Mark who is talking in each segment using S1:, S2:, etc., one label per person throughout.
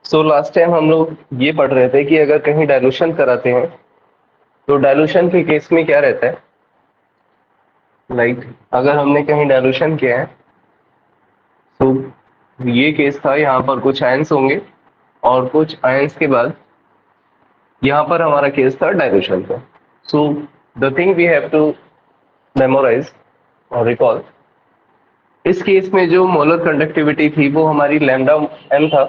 S1: So last time हम लोग ये पढ़ रहे थे कि अगर कहीं डाइल्यूशन कराते हैं तो डाइल्यूशन के केस में क्या रहता है। अगर हमने कहीं डाइल्यूशन किया है तो ये केस था, यहाँ पर कुछ आयंस होंगे और कुछ आयंस के बाद यहाँ पर हमारा केस था डाइल्यूशन का। So the thing we have to memorise और रिकॉल, इस केस में जो मोलर कंडक्टिविटी थी वो हमारी लैम्डा एम था,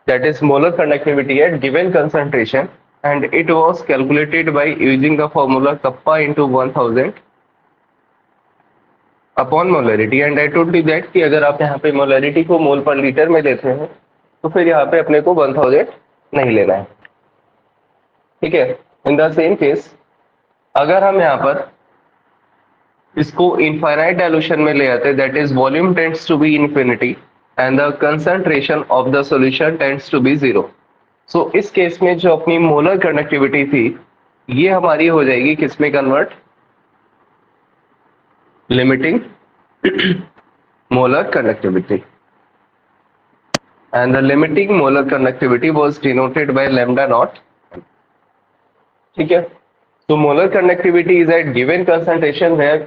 S1: that is molar conductivity at given concentration, and it was calculated by using the formula kappa into 1000 upon molarity. And I told you that कि अगर आप यहाँ पे molarity को मोल पर लीटर में लेते हैं तो फिर यहाँ पे अपने को 1000 नहीं लेना है, ठीक है। इन द सेम केस अगर हम यहाँ पर इसको इनफाइनाइट डाइल्यूशन में ले आते, that is volume tends to be infinity and the concentration of the solution tends to be zero. So इस केस में जो अपनी मोलर कंडक्टिविटी थी ये हमारी हो जाएगी किसमें convert, limiting molar conductivity, and the limiting molar conductivity was denoted by lambda naught, ठीक है। So molar conductivity is at given concentration where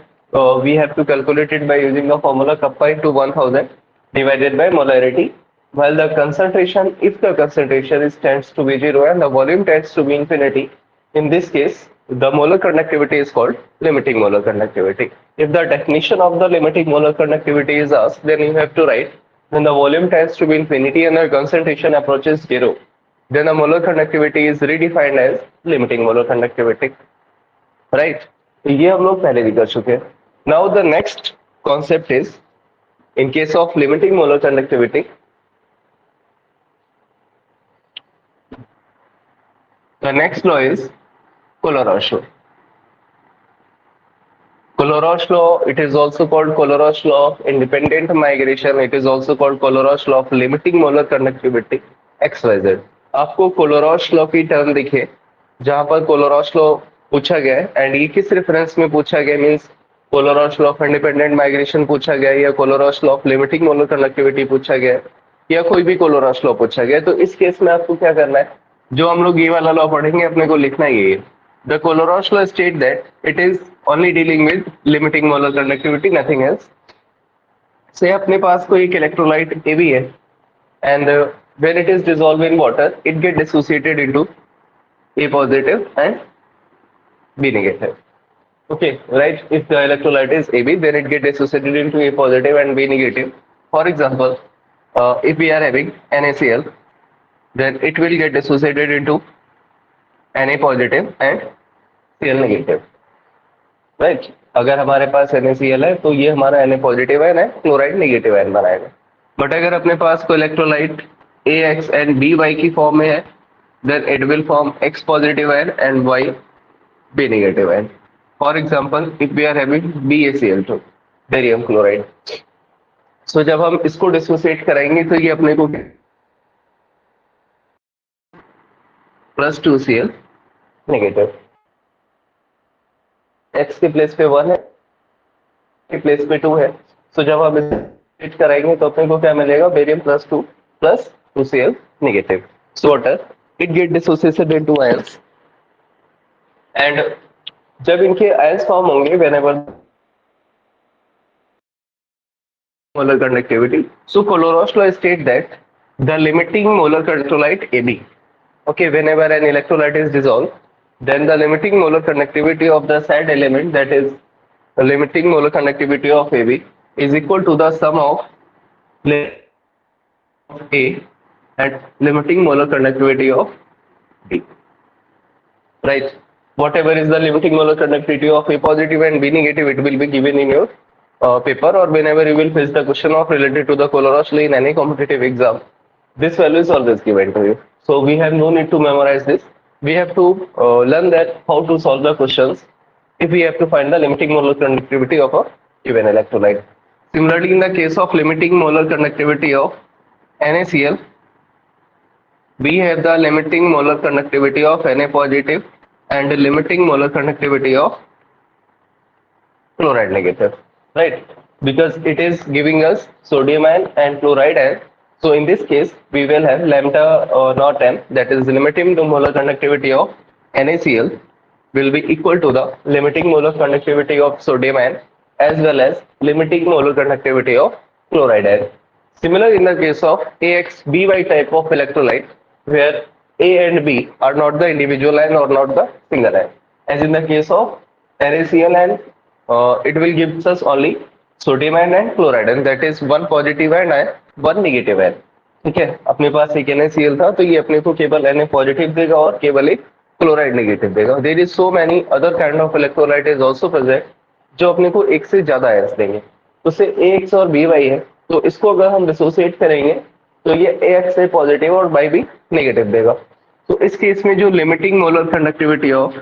S1: we have to calculate it by using the formula kappa into 1000 divided by molarity, while the concentration, if the concentration is tends to be zero and the volume tends to be infinity, in this case the molar conductivity is called limiting molar conductivity. If the definition of the limiting molar conductivity is asked, then you have to write when the volume tends to be infinity and the concentration approaches zero, then the molar conductivity is redefined as limiting molar conductivity. Right तो ये हम लोग पहले भी कर चुके हैं। Now the next concept is in case of limiting molar conductivity, the next law is Kohlrausch law. Kohlrausch law, it is also called Kohlrausch law of independent migration, it is also called Kohlrausch law of limiting molar conductivity XYZ। आपको कोलोरॉश law की term दिखे जहां पर कोलोरॉश law पूछा गया है, and ये किस रेफरेंस में पूछा गया, means Kohlrausch law of independent migration पूछा गया या Kohlrausch law of limiting molar conductivity पूछा गया या कोई भी कोलोरॉश लॉ पूछा गया। तो इस केस में आपको क्या करना है, जो हम लोग ये वाला लॉ पढ़ेंगे अपने को लिखना ही है। The Kohlrausch law state that it is only dealing with limiting molar conductivity, nothing else. Say अपने पास कोई एक इलेक्ट्रोलाइट ए भी है and when it is dissolved in water it get dissociated into A positive and B negative. Okay, right? If the electrolyte is AB, then it get dissociated into A positive and B negative. For example, if we are having NaCl, then it will get dissociated into Na positive and Cl negative. Right? अगर हमारे पास NaCl है तो ये हमारा Na positive ion है, chloride negative ion बनाएगा। But अगर अपने पास कोई इलेक्ट्रोलाइट AX and BY की फॉर्म में है, then it will form X positive ion and Y B negative ion. For example, if we are having BaCl2, barium chloride. So जब हम इसको डिसोसिएट कराएंगे तो ये अपने को प्लस 2Cl नेगेटिव, X के प्लेस पे 1 है, के प्लेस पे 2 है। So जब हम डिसोसिएट कराएंगे तो अपने को क्या मिलेगा, barium plus 2 plus 2Cl negative. So water, it get dissociated into ions, and जब इनके ions फॉर्m होंगे whenever molar conductivity, so Kohlrausch law state that the limiting molar electrolyte AB, okay, whenever an electrolyte is dissolved, then the limiting molar conductivity of the said element, that is the limiting molar conductivity of AB, is equal to the sum of A and limiting molar conductivity of B. Right? Whatever is the limiting molar conductivity of A positive and B negative, it will be given in your paper, or whenever you will face the question of related to the Kohlrausch law in any competitive exam. This value is always given to you. So we have no need to memorize this. We have to learn that how to solve the questions if we have to find the limiting molar conductivity of a given electrolyte. Similarly, in the case of limiting molar conductivity of NaCl, we have the limiting molar conductivity of Na positive and limiting molar conductivity of chloride negative, right? Because it is giving us sodium ion and chloride ion. So in this case, we will have lambda naught m, that is limiting the molar conductivity of NaCl will be equal to the limiting molar conductivity of sodium ion as well as limiting molar conductivity of chloride ion. Similar in the case of AXBY type of electrolyte, where A and B are not the individual ion or not the single ion. As in the case of NaCl, and it will give us only sodium ion and chloride ion, that is one positive ion and one negative ion. ठीक है, अपने पास एक NaCl था तो ये अपने को केवल Na पॉजिटिव देगा और केवल एक क्लोराइड नेगेटिव देगा. There is so many other kind of electrolyte is also present जो अपने को एक से ज्यादा आयंस देंगे. तो से AX और BY है, तो इसको अगर हम डिसोसिएट करेंगे तो ये AX से पॉजिटिव और बाई भी नेगेटिव देगा. तो इस केस में जो limiting molar conductivity of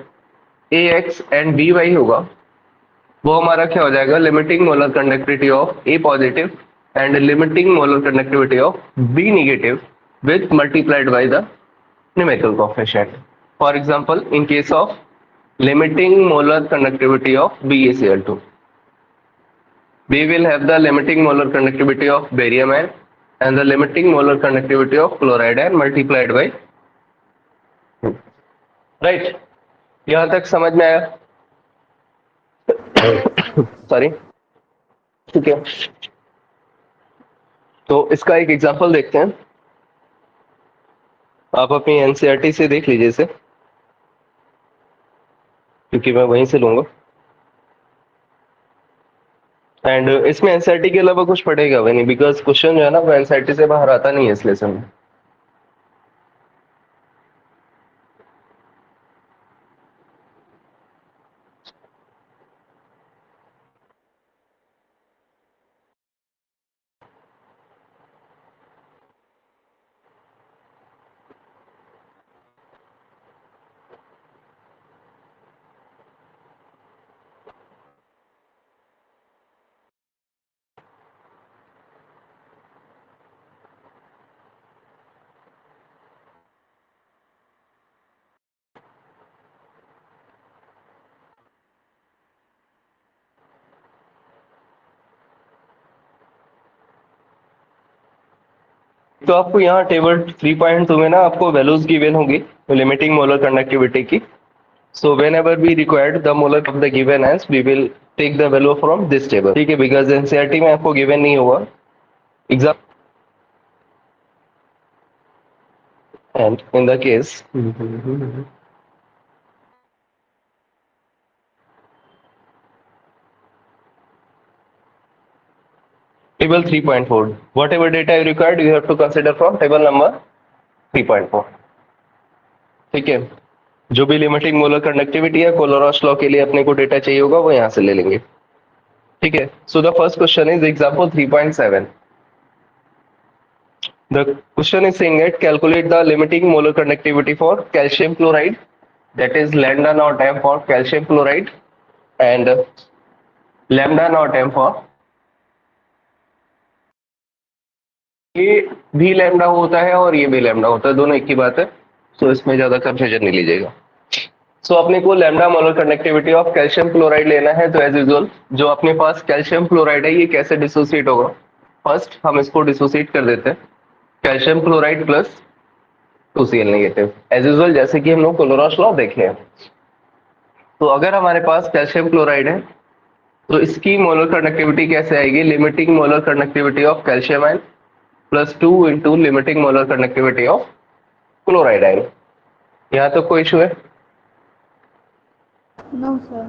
S1: AX and BY होगा वो हमारा क्या हो जाएगा, limiting molar conductivity of A positive and limiting molar conductivity of B negative with multiplied by the numerical coefficient. For example, in case of limiting molar conductivity of BaCl2, we will have the limiting molar conductivity of barium ion and the limiting molar conductivity of chloride ion multiplied by 2. Right? यहाँ तक समझ में आया? Sorry, ठीक है. तो इसका एक एग्जांपल देखते हैं. आप अपनी एनसीईआरटी से देख लीजिए इसे, क्योंकि मैं वहीं से लूंगा. एंड इसमें एनसीईआरटी के अलावा कुछ पड़ेगा भी नहीं, बिकॉज क्वेश्चन जो है ना वो एनसीईआरटी से बाहर आता नहीं है इस लेसन में. तो आपको यहाँ टेबल 3.2 में ना आपको वैल्यूज गिवन होगी लिमिटिंग मोलर कंडक्टिविटी की. So whenever we required the molar of the given as we will take the value from this table. ठीक है, बिकॉज एनसीईआरटी में आपको गिवन नहीं होगा exam. And in the case table 3.4, whatever data you required you have to consider from table number 3.4. ठीक है, जो भी लिमिटिंग मोलर कंडक्टिविटी है कोलोरॉस लॉ के लिए अपने को डेटा चाहिए होगा वो यहाँ से ले लेंगे. ठीक है. So the first question is example 3.7. The question is saying that calculate the limiting molar conductivity for calcium chloride, that is lambda naught m for calcium chloride and lambda naught m for, ये भी lambda होता है और ये भी lambda होता है, दोनों एक ही बात है. सो इसमें ज्यादा कंफ्यूजन नहीं लीजिएगा. सो अपने को lambda molar conductivity of calcium chloride लेना है. तो एज यूजुअल जो अपने पास कैल्शियम क्लोराइड है ये कैसे डिसोसिएट होगा, फर्स्ट हम इसको डिसोसिएट कर देते हैं. Calcium chloride plus 2Cl negative, as usual जैसे कि हम लोग क्लोरोस लॉ देखे हैं. तो अगर हमारे पास कैल्शियम क्लोराइड है तो इसकी मोलर कंडक्टिविटी कैसे आएगी, limiting molar conductivity of calcium ion plus 2 into limiting molar conductivity of chloride ion. यहाँ तो कोई इशू है?
S2: No sir.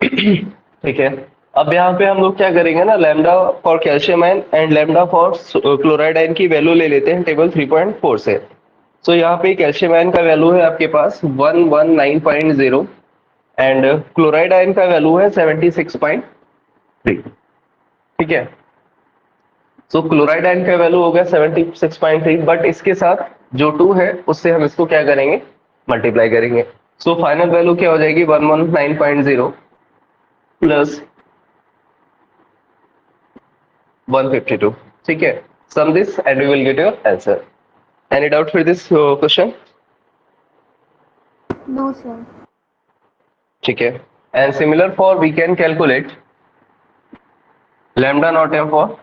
S1: ठीक है. अब यहाँ पे हम लोग क्या करेंगे ना, lambda for calcium ion and lambda for chloride ion की वैल्यू ले लेते हैं टेबल 3.4 से. सो यहाँ पे कैल्शियम आयन का वैल्यू है आपके पास 119.0 एंड क्लोराइड आयन का वैल्यू है 76.3. ठीक है. सो क्लोराइड आयन का वैल्यू हो गया 76.3, बट इसके साथ जो 2 है उससे हम इसको क्या करेंगे, मल्टीप्लाई करेंगे. सो फाइनल वैल्यू क्या हो जाएगी 119.0 प्लस 152. ठीक है. Sum this and we will get your answer. Any doubt for this question?
S2: No sir.
S1: ठीक है. And similar for we can calculate lambda naught M for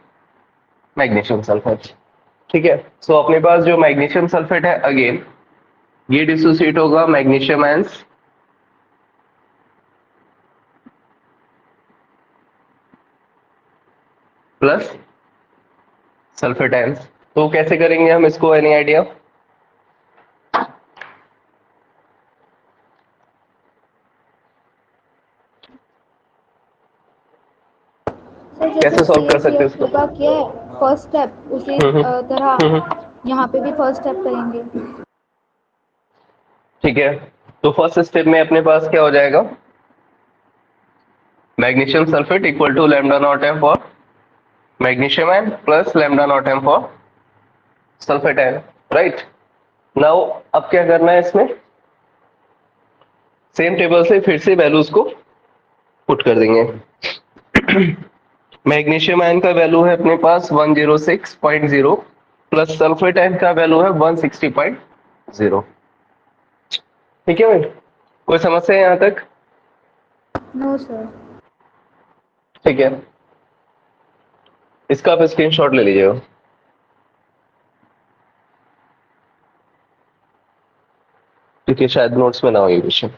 S1: magnesium sulphate. ठीक है। So अपने पास जो मैग्नीशियम सल्फेट है, अगेन ये dissociate होगा magnesium ions plus sulphate ions. तो कैसे करेंगे हम इसको, एनी आइडिया?
S2: सर जैसे
S1: कैसे सॉल्व कर सकते हैं इसको?
S2: CaCl2 का किया है फर्स्ट स्टेप, उसी
S1: हम्म,
S2: तरह यहाँ पे भी फर्स्ट स्टेप करेंगे।
S1: ठीक है। तो फर्स्ट स्टेप में अपने पास क्या हो जाएगा, magnesium sulphate equal to lambda naught M for magnesium ion plus lambda naught M for sulphate ion, right. Now अब क्या करना है इसमें, सेम टेबल से फिर से वैल्यूज को पुट कर देंगे। मैग्नीशियम आयन का वैल्यू है अपने पास 106.0 प्लस सल्फेट आयन का वैल्यू है 160.0। ठीक है भाई, कोई समस्या है यहाँ तक?
S2: No sir.
S1: ठीक है, इसका आप स्क्रीनशॉट ले लीजिएगा। क्योंकि शायद नोट्स में ना हो ये क्वेश्चन।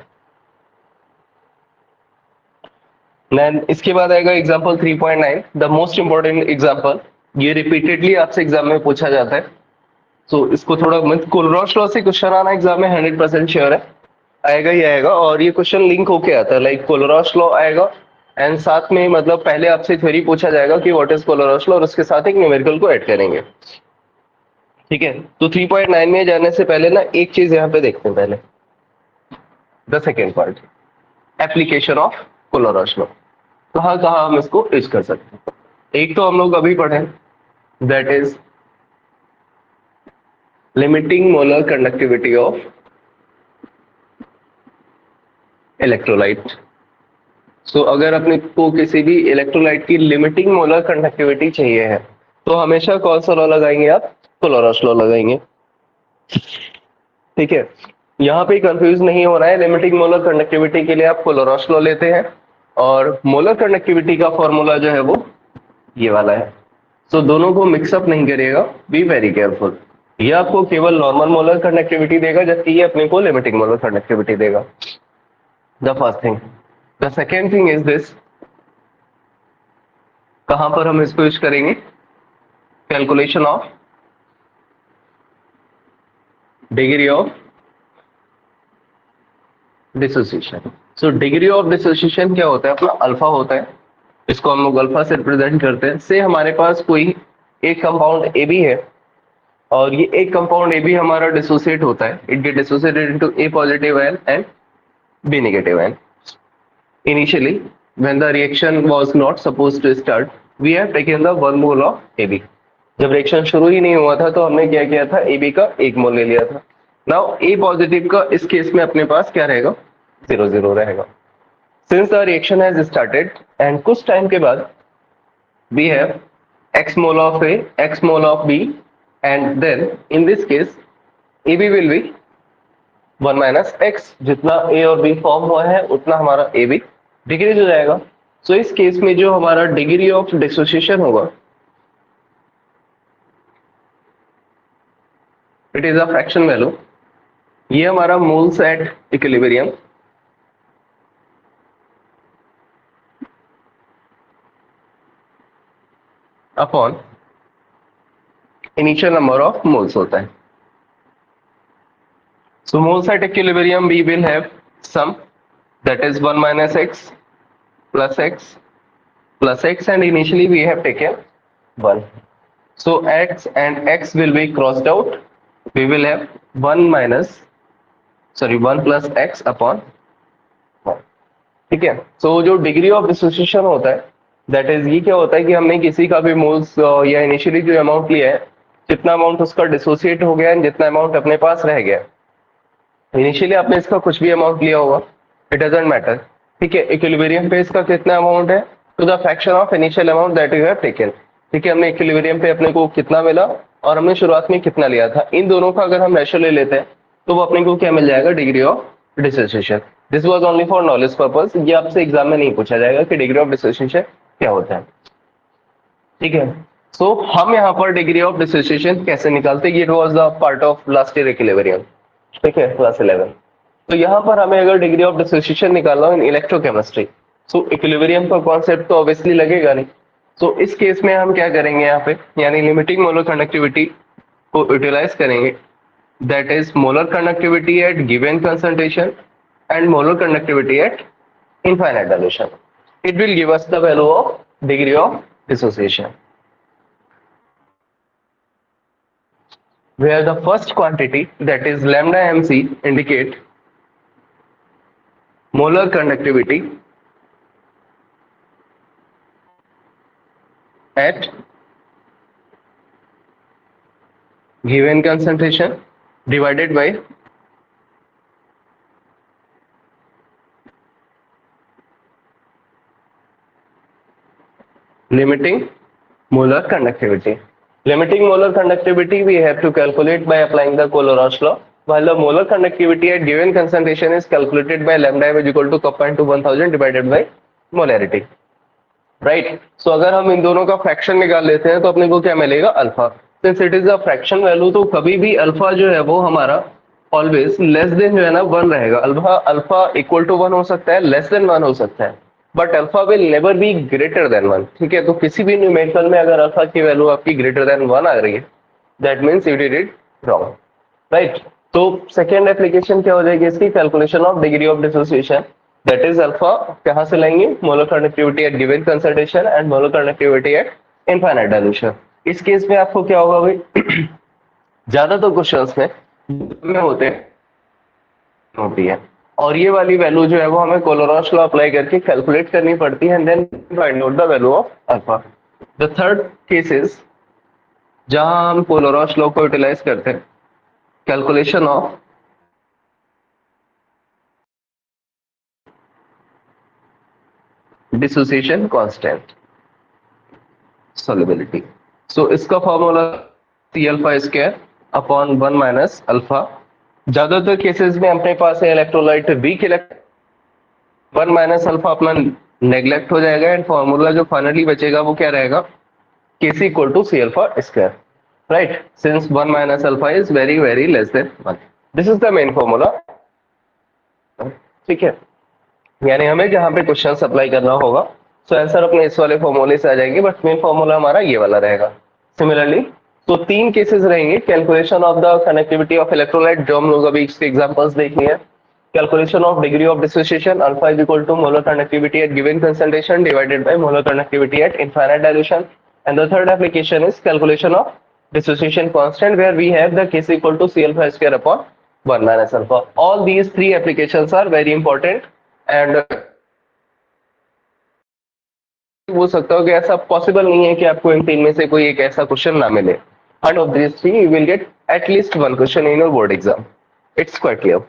S1: देन इसके बाद आएगा example 3.9, the most important example. ये रिपीटेडली आपसे एग्जाम में पूछा जाता है, तो इसको थोड़ा मत, कोलरॉश लॉ से क्वेश्चन आना एग्जाम में 100% श्योर है, आएगा ही आएगा। और ये क्वेश्चन लिंक होके आता है, लाइक कोलरॉश लॉ आएगा एंड साथ में मतलब पहले आपसे थ्योरी पूछा जाएगा कि व्हाट इज कोलरॉश लॉ, और उसके साथ एक न्यूमेरिकल को ऐड करेंगे। ठीक है, तो 3.9 में जाने से पहले ना एक चीज यहाँ पे देखते हैं पहले, the second part, application of Kohlrausch law. कहाँ कहाँ हम इसको यूज कर सकते हैं। एक तो हम लोग अभी पढ़े, that is limiting molar conductivity of electrolyte. So अगर अपने को किसी भी इलेक्ट्रोलाइट की लिमिटिंग मोलर कंडक्टिविटी चाहिए है, तो हमेशा कौन सा लॉ लगाएंगे आप, कोलरॉश लॉ लगाएंगे। ठीक है, यहाँ पे कंफ्यूज नहीं होना है, लिमिटिंग मोलर कंडक्टिविटी के लिए आप कोलरॉश लॉ लेते हैं, और मोलर कंडक्टिविटी का फॉर्मूला जो है वो ये वाला है। सो दोनों को मिक्सअप नहीं करिएगा, बी वेरी केयरफुल। ये आपको केवल नॉर्मल मोलर कंडक्टिविटी देगा, जबकि ये अपने को लिमिटिंग मोलर कंडक्टिविटी देगा। The first thing. The second thing is this, कहां पर हम इसको यूज करेंगे, calculation of degree of dissociation. So degree of dissociation क्या होता है, अपना अल्फा होता है, इसको हम लोग अल्फा से रिप्रेजेंट करते हैं। से हमारे पास कोई एक कंपाउंड ए बी है, और ये एक कंपाउंड ए बी हमारा डिसोसिएट होता है, it get dissociated into a positive ion and B negative ion. Initially, when the reaction was not supposed to start, we have taken the 1 mole of AB. जब reaction शुरू ही नहीं हुआ था तो हमने क्या किया था, AB का 1 मोल ले लिया था। नाउ A पॉजिटिव का इस केस में अपने पास क्या रहेगा, 0 रहेगा। Since the reaction has started and कुछ टाइम के बाद we have X mole of A, X mole of B, and then in this case AB will be 1 minus x. जितना ए और बी फॉर्म हुआ है उतना हमारा ए बी डिक्रीज हो जाएगा। सो इस केस में जो हमारा डिग्री ऑफ डिसोसिएशन होगा, it is a fraction value. ये हमारा moles at equilibrium upon initial number of moles होता है। So moles at equilibrium we will have sum, that is 1 minus x plus x, and initially we have taken 1. So x and x will be crossed out. We will have 1 plus x upon 1. ठीक है। So जो degree of dissociation होता है, that is ये क्या होता है कि हमने किसी का भी मोल्स या इनिशियली जो अमाउंट लिया है, जितना अमाउंट उसका डिसोसिएट हो गया है, जितना अमाउंट अपने पास रह गया। इनिशियली आपने इसका कुछ भी अमाउंट लिया होगा, इट डजंट मैटर। ठीक है, इक्विलिब्रियम पे इसका कितना अमाउंट है, to the fraction of initial amount that you have taken. ठीक है, हमने इक्विलिब्रियम पे अपने को कितना मिला और हमने शुरुआत में कितना लिया था, इन दोनों का अगर हम रेशियो ले लेते हैं तो वो अपने को क्या मिल जाएगा, degree of dissociation. This was only for knowledge purpose, ये आपसे एग्जाम में नहीं पूछा जाएगा कि डिग्री ऑफ डिसोसिएशन क्या होता है। ठीक है, सो हम यहाँ पर डिग्री ऑफ डिसोसिएशन कैसे निकालते हैं, it was the part of last year equilibrium, ठीक है, क्लास 11। तो यहाँ पर हमें अगर डिग्री ऑफ डिसोसिएशन निकालना हो इन इलेक्ट्रोकेमिस्ट्री, सो इक्विलिब्रियम का कॉन्सेप्ट तो ऑब्वियसली लगेगा नहीं। तो इस केस में हम क्या करेंगे यहाँ पे, यानी लिमिटिंग मोलर कंडक्टिविटी को यूटिलाइज करेंगे, that is molar conductivity at given concentration and molar conductivity at infinite dilution. It will give us the value of degree of dissociation, where the first quantity, that is lambda mc, indicate molar conductivity at given concentration divided by limiting molar conductivity. Limiting molar conductivity we have to calculate by applying the Colorau's law, while the molar conductivity at given concentration is calculated by lambda m is equal to cup into 1000 divided by molarity, right? So अगर हम इन दोनों का fraction निकाल लेते हैं तो अपने को क्या मिलेगा, alpha. Since it is a fraction value, तो कभी भी अल्फा जो है वो हमारा ऑलवेज लेस देन जो है ना 1 रहेगा। अल्फा अल्फा इक्वल टू 1 हो सकता है, लेस देन 1 हो सकता है, but alpha will never be greater than 1, ठीक है। तो किसी भी न्यूमेरिकल में अगर अल्फा की वैल्यू आपकी ग्रेटर देन 1 आ रही है, that means you did it wrong, right. तो सेकेंड एप्लीकेशन क्या हो जाएगी इसकी, calculation of degree of dissociation, that is alpha कहां से लाएंगे, molar conductivity at given concentration and molar conductivity at infinite dilution. इस केस में आपको क्या होगा भाई, ज्यादा तो क्वेश्चंस में होते होती है, और ये वाली वैल्यू जो है वो हमें कोलोरॉस लॉ अप्लाई करके कैलकुलेट करनी पड़ती है, and then find out the value of alpha. The third cases जहां हम कोलोरॉस लॉ को यूटिलाइज करते हैं, calculation of dissociation constant solubility. So इसका formula C alpha square upon 1 minus alpha. ज्यादातर केसेस में अपने पास है electrolyte weak electro, 1 minus alpha अपना नेग्लेक्ट हो जाएगा, एंड फॉर्मूला जो फाइनली बचेगा वो क्या रहेगा, KC equal to C alpha square, right, since 1 minus alpha is very very less than 1। This is the main formula, ठीक है। यानी हमें जहां पे क्वेश्चन अप्लाई करना होगा, सो आंसर अपने इस वाले फॉर्मूले से आ जाएंगे, बट मेन फॉर्मूला हमारा ये वाला रहेगा। सिमिलरली तो तीन केसेस रहेंगे, calculation of the conductivity of electrolyte, जो हम लोग अभी इसके एग्जांपल्स देख लिए, calculation of degree of dissociation, alpha is equal to molar conductivity at given concentration divided by molar conductivity at infinite dilution, and the third application is calculation of dissociation constant, where we have the Kc equal to C alpha square upon 1 minus alpha. All these three applications are very important, and हो सकता हो कि ऐसा possible नहीं है कि आपको इन तीन में से कोई एक ऐसा क्वेश्चन ना मिले, and of these three you will get at least one question in your board exam. It's quite clear.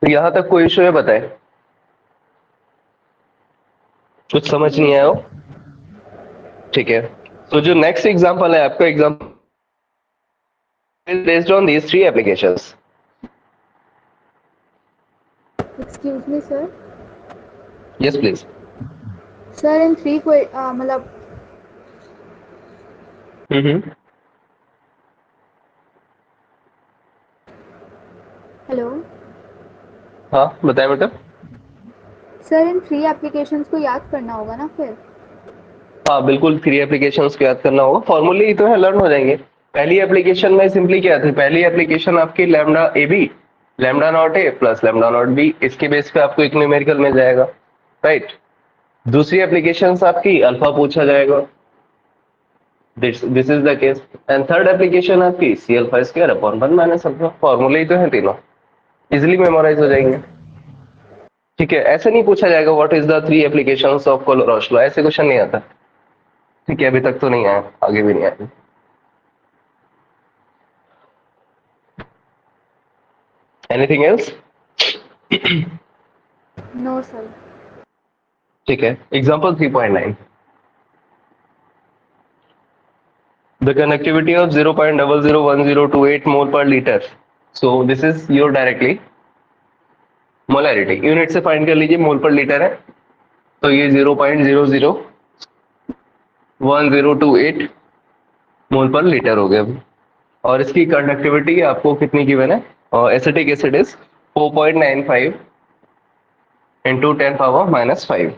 S1: तो यहां तक कोई इश्यू है, बताए, कुछ समझ नहीं आया हो, ठीक है। तो जो नेक्स्ट एग्जांपल है आपका, example is based on these three applications.
S2: Excuse me sir.
S1: Yes please.
S2: Sir in three को मतलब हेलो,
S1: हाँ बताए बेटा।
S2: सर इन थ्री एप्लीकेशंस को याद करना होगा ना फिर?
S1: हाँ बिल्कुल, थ्री एप्लीकेशंस को याद करना होगा, फॉर्मूले ही तो है, लर्न हो जाएंगे। पहली एप्लीकेशन में सिंपली क्या थी, पहली एप्लीकेशन आपकी lambda A B lambda naught A plus lambda naught B, इसके बेस पे आपको एक न्यूमेरिकल मिल जाएगा, राइट। दूसरी एप्लीकेशन आपकी अल्फा पूछा जाएगा, this is the case, and third application आपकी C alpha square upon 1 minus alpha. फॉर्मूले ही तो है तीनों, इजिली मेमोराइज हो जाएंगे, ठीक है। ऐसे नहीं पूछा जाएगा what is the three applications of Kohlrausch law, ऐसे क्वेश्चन नहीं आता, ठीक है। अभी तक तो नहीं आया, आगे भी नहीं आया। Anything else?
S2: No sir.
S1: ठीक है, example 3.9, the conductivity of 0.001028 mole per liter. So this is your directly molarity, unit से फाइंड कर लीजिए, मोल पर लीटर है, तो ये 0.001028 मोल पर लीटर हो गया। और इसकी कंडक्टिविटी आपको कितनी गिवन है? Acetic acid is 4.95 into 10⁻⁻5।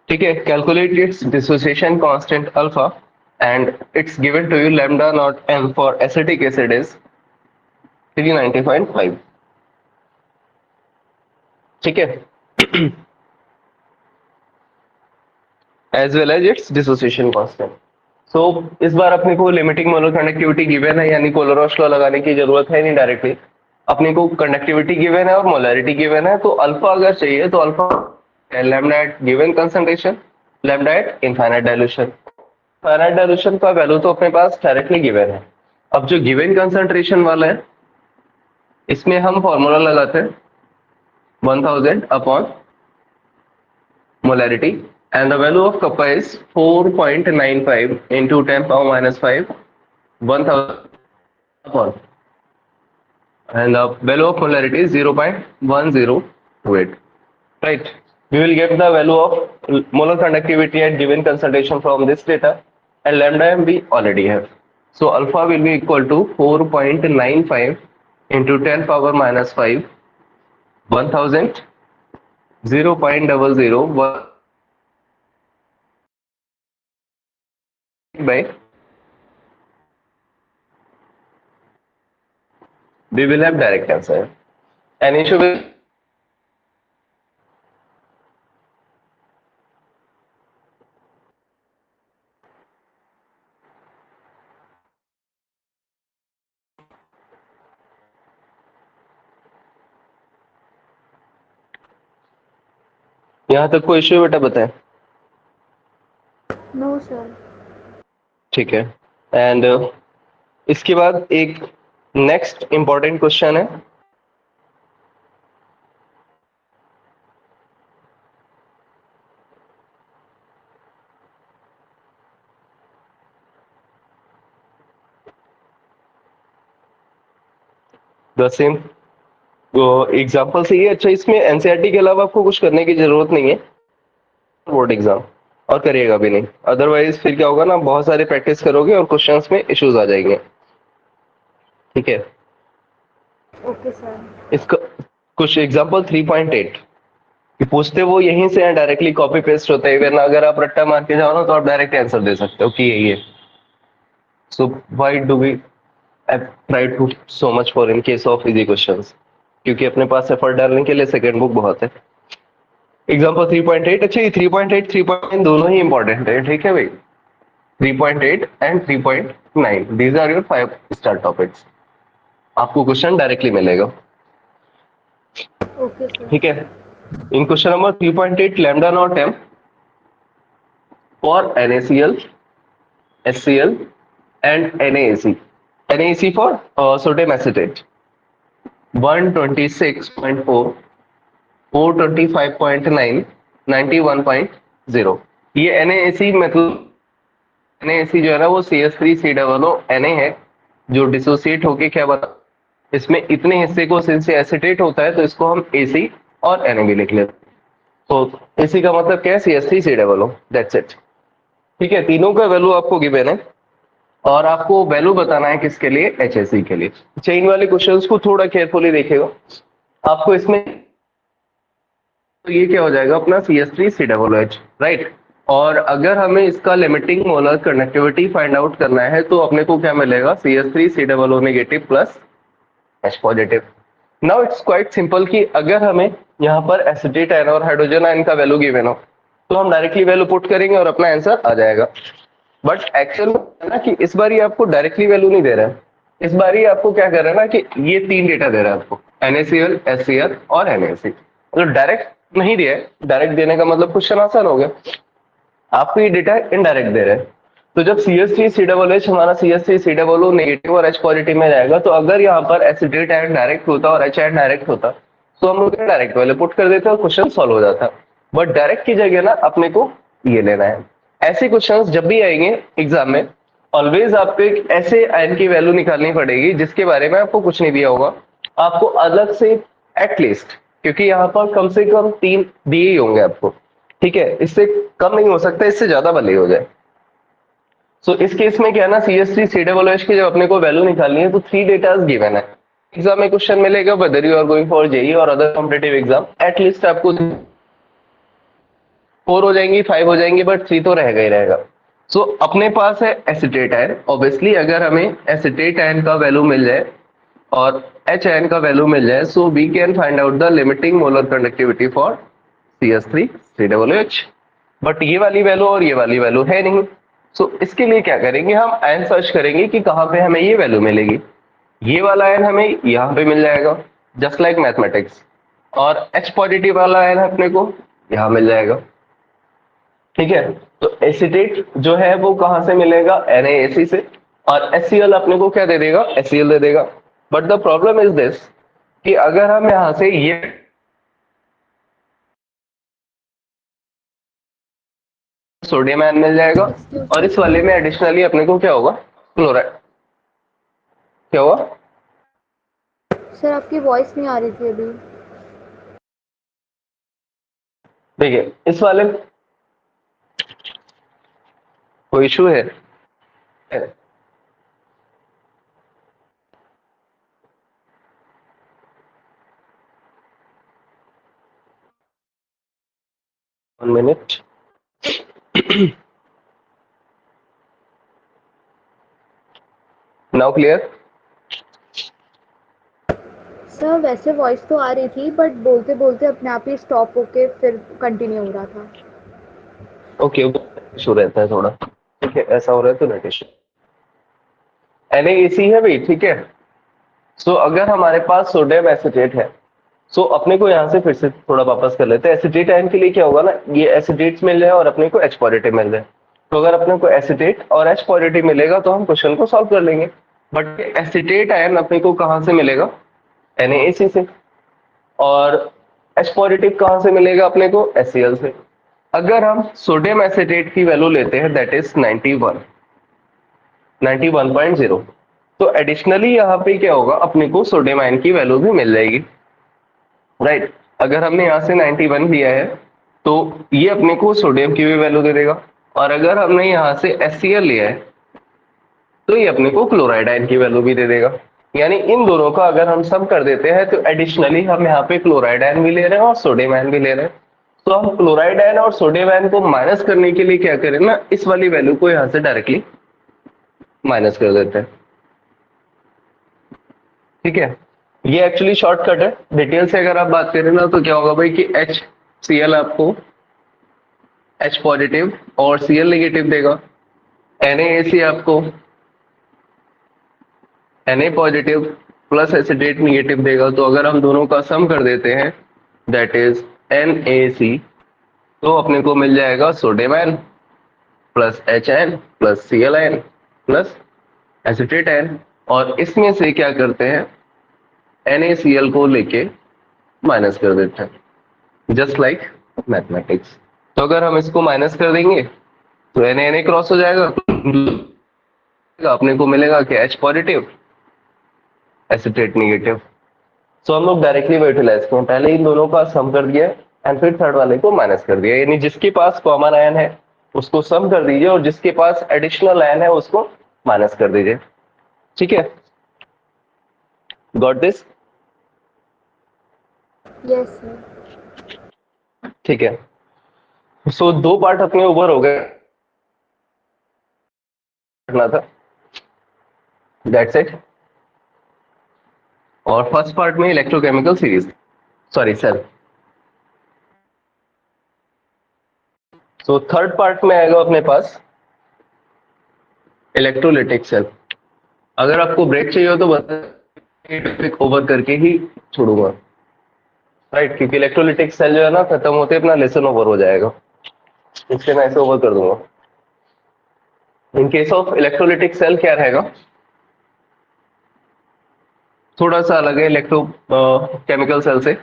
S1: ठीक है, calculate its dissociation constant alpha and its given to you lambda naught M for acetic acid is 390.5। ठीक है, as well as its dissociation constant. So इस बार अपने को लिमिटिंग मोलर कंडक्टिविटी गिवन है, यानी कोलोरॉस लॉ लगाने की जरूरत है नहीं डायरेक्टली। अपने को कंडक्टिविटी गिवन है और मोलैरिटी गिवन है, तो अल्फा अगर चाहिए तो alpha lambda at given concentration, lambda at infinite dilution. Finite dilution का वैल्यू तो अपने पास डायरेक्टली गिवन है। अब जो गिवन कंसंट्रेशन वाला है, इसमें हम फॉर्मूला लगाते हैं 1000 upon molarity, and the value of kappa is 4.95 into 10⁻⁻5 1000 upon, and the value of molarity is 0.1028. Right, we will get the value of molar conductivity at given concentration from this data, and lambda m we already have. So alpha will be equal to 4.95 into 10⁻⁻5 1000 0.001 by, we will have direct answer. An issue with यहाँ तक कोई issue बेटा बताएं?
S2: No sir.
S1: ठीक है, and इसके बाद एक नेक्स्ट इंपॉर्टेंट क्वेश्चन है। द सेम एग्जाम्पल से ही। अच्छा, इसमें एनसीईआरटी के अलावा आपको कुछ करने की जरूरत नहीं है बोर्ड एग्जाम, और करिएगा भी नहीं। अदरवाइज फिर क्या होगा ना, बहुत सारे प्रैक्टिस करोगे और क्वेश्चंस में इश्यूज आ जाएंगे। ठीक है,
S2: ओके सर।
S1: इसका कुछ एग्जाम्पल 3.8 कि पूछते वो यहीं से हैं, डायरेक्टली कॉपी पेस्ट होता है। वरना अगर आप रट्टा मार के जाओ ना तो आप डायरेक्ट आंसर दे सकते हो कि यही है। So why do we try to so much for in case of easy questions? क्योंकि अपने पास एफर्ट डालने के लिए सेकंड बुक बहुत है। एग्जाम्पल 3.8। अच्छा, ये 3.8 3.9 दोनों ही इंपॉर्टेंट है। ठीक है भाई, 3.8 and 3.9 these are your 5 star topics. आपको क्वेश्चन डायरेक्टली मिलेगा।
S2: Okay sir.
S1: ठीक है, in question number 3.8 lambda naught M for NaCl, HCl and NaAC. NaAC for sodium acetate 126.4, 425.9, 91.0। ये NaAC मतलब NaAC जो है ना वो CH3COO Na है, जो डिसोसिएट होके क्या बना, इसमें इतने हिस्से को सिंस एसिटेट होता है तो इसको हम AC और Na भी लिख लेते हैं। तो AC का मतलब क्या है? CH3COO, that's it. ठीक है, तीनों का वैल्यू आपको गिवन है और आपको वैल्यू बताना है किसके लिए? HAC के लिए। चेन वाले क्वेश्चंस को थोड़ा केयरफुली देखिएगा। आपको इसमें तो ये क्या हो जाएगा अपना CH3COOH, राइट। और अगर हमें इसका limiting molar conductivity find out करना है तो अपने को क्या मिलेगा? CH3COO negative plus H positive. Now it's quite simple कि अगर हमें यहाँ पर एसिटेट आयन और हाइड्रोजन आयन का वैल्यू गिवन हो तो हम डायरेक्टली वैल्यू पुट करेंगे और अपना आंसर आ जाएगा। बट एक्चुअल में ना कि इस बार ये आपको डायरेक्टली वैल्यू नहीं दे रहा है। इस बार ये आपको क्या कर रहा है ना कि ये 3 डेटा दे रहा है आपको, NaCl, HCl और NaC। मतलब डायरेक्ट नहीं दिया है। डायरेक्ट देने का मतलब क्वेश्चन आसान हो गया। आपको ये डेटा इनडायरेक्ट दे रहे हैं। तो जब CH3COOH हमारा CH3COO नेगेटिव और H पॉजिटिव में जाएगा, तो अगर यहाँ पर एसिडेट आयन डायरेक्ट होता और H आयन डायरेक्ट होता तो हम लोग डायरेक्ट वाले पुट कर देते और क्वेश्चन सॉल्व हो जाता। बट डायरेक्ट की जगह ना अपने को ये लेना है। ऐसे क्वेश्चंस जब भी आएंगे एग्जाम में, ऑलवेज आपको एक ऐसे आयन की वैल्यू निकालनी पड़ेगी जिसके बारे में आपको कुछ नहीं दिया होगा। आपको अलग से एटलीस्ट, क्योंकि यहाँ पर कम से कम 3 दिए ही होंगे आपको, ठीक है, इससे कम नहीं हो सकता, इससे ज्यादा भले ही हो जाए। सो इस केस में क्या है ना, CS3 COOH की जब अपने को वैल्यू निकालनी है तो 3 डेटा गिवन है। एग्जाम में क्वेश्चन मिलेगा whether you are going for JEE और अदर कॉम्पिटिटिव एग्जाम, एटलीस्ट आपको 4 हो जाएंगी, 5 हो जाएंगी, बट 3 तो रहेगा ही रहेगा। सो अपने पास है एसिटेट आयन। ऑब्वियसली अगर हमें एसिटेट आयन का वैल्यू मिल जाए और एच आयन का वैल्यू मिल जाए, so we can find out the limiting molar conductivity for CS3 COOH। But ये वाली वैल्यू और ये वाली वैल्यू है नहीं। सो इसके लिए क्या करेंगे, हम आयन सर्च करेंगे कि कहाँ पे हमें ये वैल्यू मिलेगी। ये वाला आयन हमें यहाँ पे मिल जाएगा, जस्ट लाइक मैथमेटिक्स। और H पॉजिटिव वाला आयन अपने को यहाँ मिल जाएगा। ठीक है, तो एसिटेट जो है वो कहाँ से मिलेगा, NaAC से। और HCl अपने को क्या दे देगा, HCl दे देगा। But the problem is this कि अगर हम यहाँ से ये सोडियम आयन मिल जाएगा
S2: एक्सक्यूज
S1: और
S2: मी।
S1: इस वाले में एडिशनली अपने को क्या होगा, क्लोराइड। क्या हुआ?
S2: सर आपकी वॉइस नहीं आ रही थी अभी।
S1: देखिए इस वाले में कोई इशू है? 1 मिनट। Now clear?
S2: सर वैसे वॉइस तो आ रही थी बट बोलते बोलते अपने आप ही स्टॉप होके फिर कंटिन्यू हो रहा था।
S1: ओके, इशू रहता है थोड़ा। ठीक है, ऐसा हो रहा है तो नेट इशू। NaAC है भाई, ठीक है। सो अगर हमारे पास सोडियम एसिटेट है, सो अपने को यहाँ से फिर से थोड़ा वापस कर लेते हैं। एसिटेट आयन के लिए क्या होगा ना, ये एसिटेट्स मिल जाए और अपने को H पॉजिटिव मिल जाए। तो अगर अपने को एसिटेट और H पॉजिटिव मिलेगा तो हम क्वेश्चन को सॉल्व कर लेंगे। बट एसिटेट आयन अपने को कहाँ से मिलेगा, NaAC से। और H पॉजिटिव कहाँ से मिलेगा अपने को, HCl से। अगर हम सोडियम एसिटेट की वैल्यू लेते हैं दैट इज 91.0, तो एडिशनली यहाँ पे क्या होगा, अपने को सोडियम आयन की वैल्यू भी मिल जाएगी, राइट। अगर हमने यहाँ से 91 लिया है तो ये अपने को सोडियम की भी वैल्यू दे देगा। और अगर हमने यहाँ से HCl लिया है तो ये अपने को क्लोराइड आयन की वैल्यू भी दे देगा। यानी इन दोनों का अगर हम सम कर देते हैं तो एडिशनली हम यहाँ पे क्लोराइड आयन भी ले रहे हैं और सोडियम आयन भी ले रहे हैं। तो हम क्लोराइड आयन और सोडियम आयन को माइनस करने के लिए क्या करें ना, इस वाली वैल्यू को यहाँ से डायरेक्टली माइनस कर देते हैं। ठीक है, ये एक्चुअली शॉर्टकट है। डिटेल से अगर आप बात करें ना तो क्या होगा भाई कि HCl आपको H पॉजिटिव और Cl नेगेटिव देगा, NaAC आपको Na positive plus acetate negative देगा। तो अगर हम दोनों का सम कर देते हैं दैट इज NaC, तो अपने को मिल जाएगा sodium ion plus H ion plus Cl ion plus acetate ion. और इसमें से क्या करते हैं, NaCl को लेके माइनस कर देते हैं, जस्ट लाइक मैथमेटिक्स। तो अगर हम इसको माइनस कर देंगे तो Na क्रॉस हो जाएगा, अपने को मिलेगा कि H पॉजिटिव एसिटेट निगेटिव। सो हम लोग डायरेक्टली वो यूटिलाइज करें, पहले इन दोनों का सम कर दिया एंड फिर थर्ड वाले को माइनस कर दिया। यानी जिसके पास कॉमन आयन है उसको सम कर दीजिए और जिसके पास एडिशनल आयन है उसको माइनस कर दीजिए। ठीक है, गॉट दिस?
S2: Yes sir.
S1: ठीक है, सो दो पार्ट अपने ऊपर हो गए, करना था, दैट्स इट। और फर्स्ट पार्ट में electrochemical series, sorry cell. So third part में आएगा अपने पास इलेक्ट्रोलिटिक सेल। अगर आपको ब्रेक चाहिए हो तो बता, टॉपिक ओवर करके ही छोड़ूंगा, राइट। क्योंकि इलेक्ट्रोलिटिक सेल जो है ना, खत्म होते अपना लेसन ओवर हो जाएगा, इसलिए मैं ऐसे ओवर कर दूंगा। In case of electrolytic cell क्या रहेगा, थोड़ा सा अलग है इलेक्ट्रो केमिकल सेल से।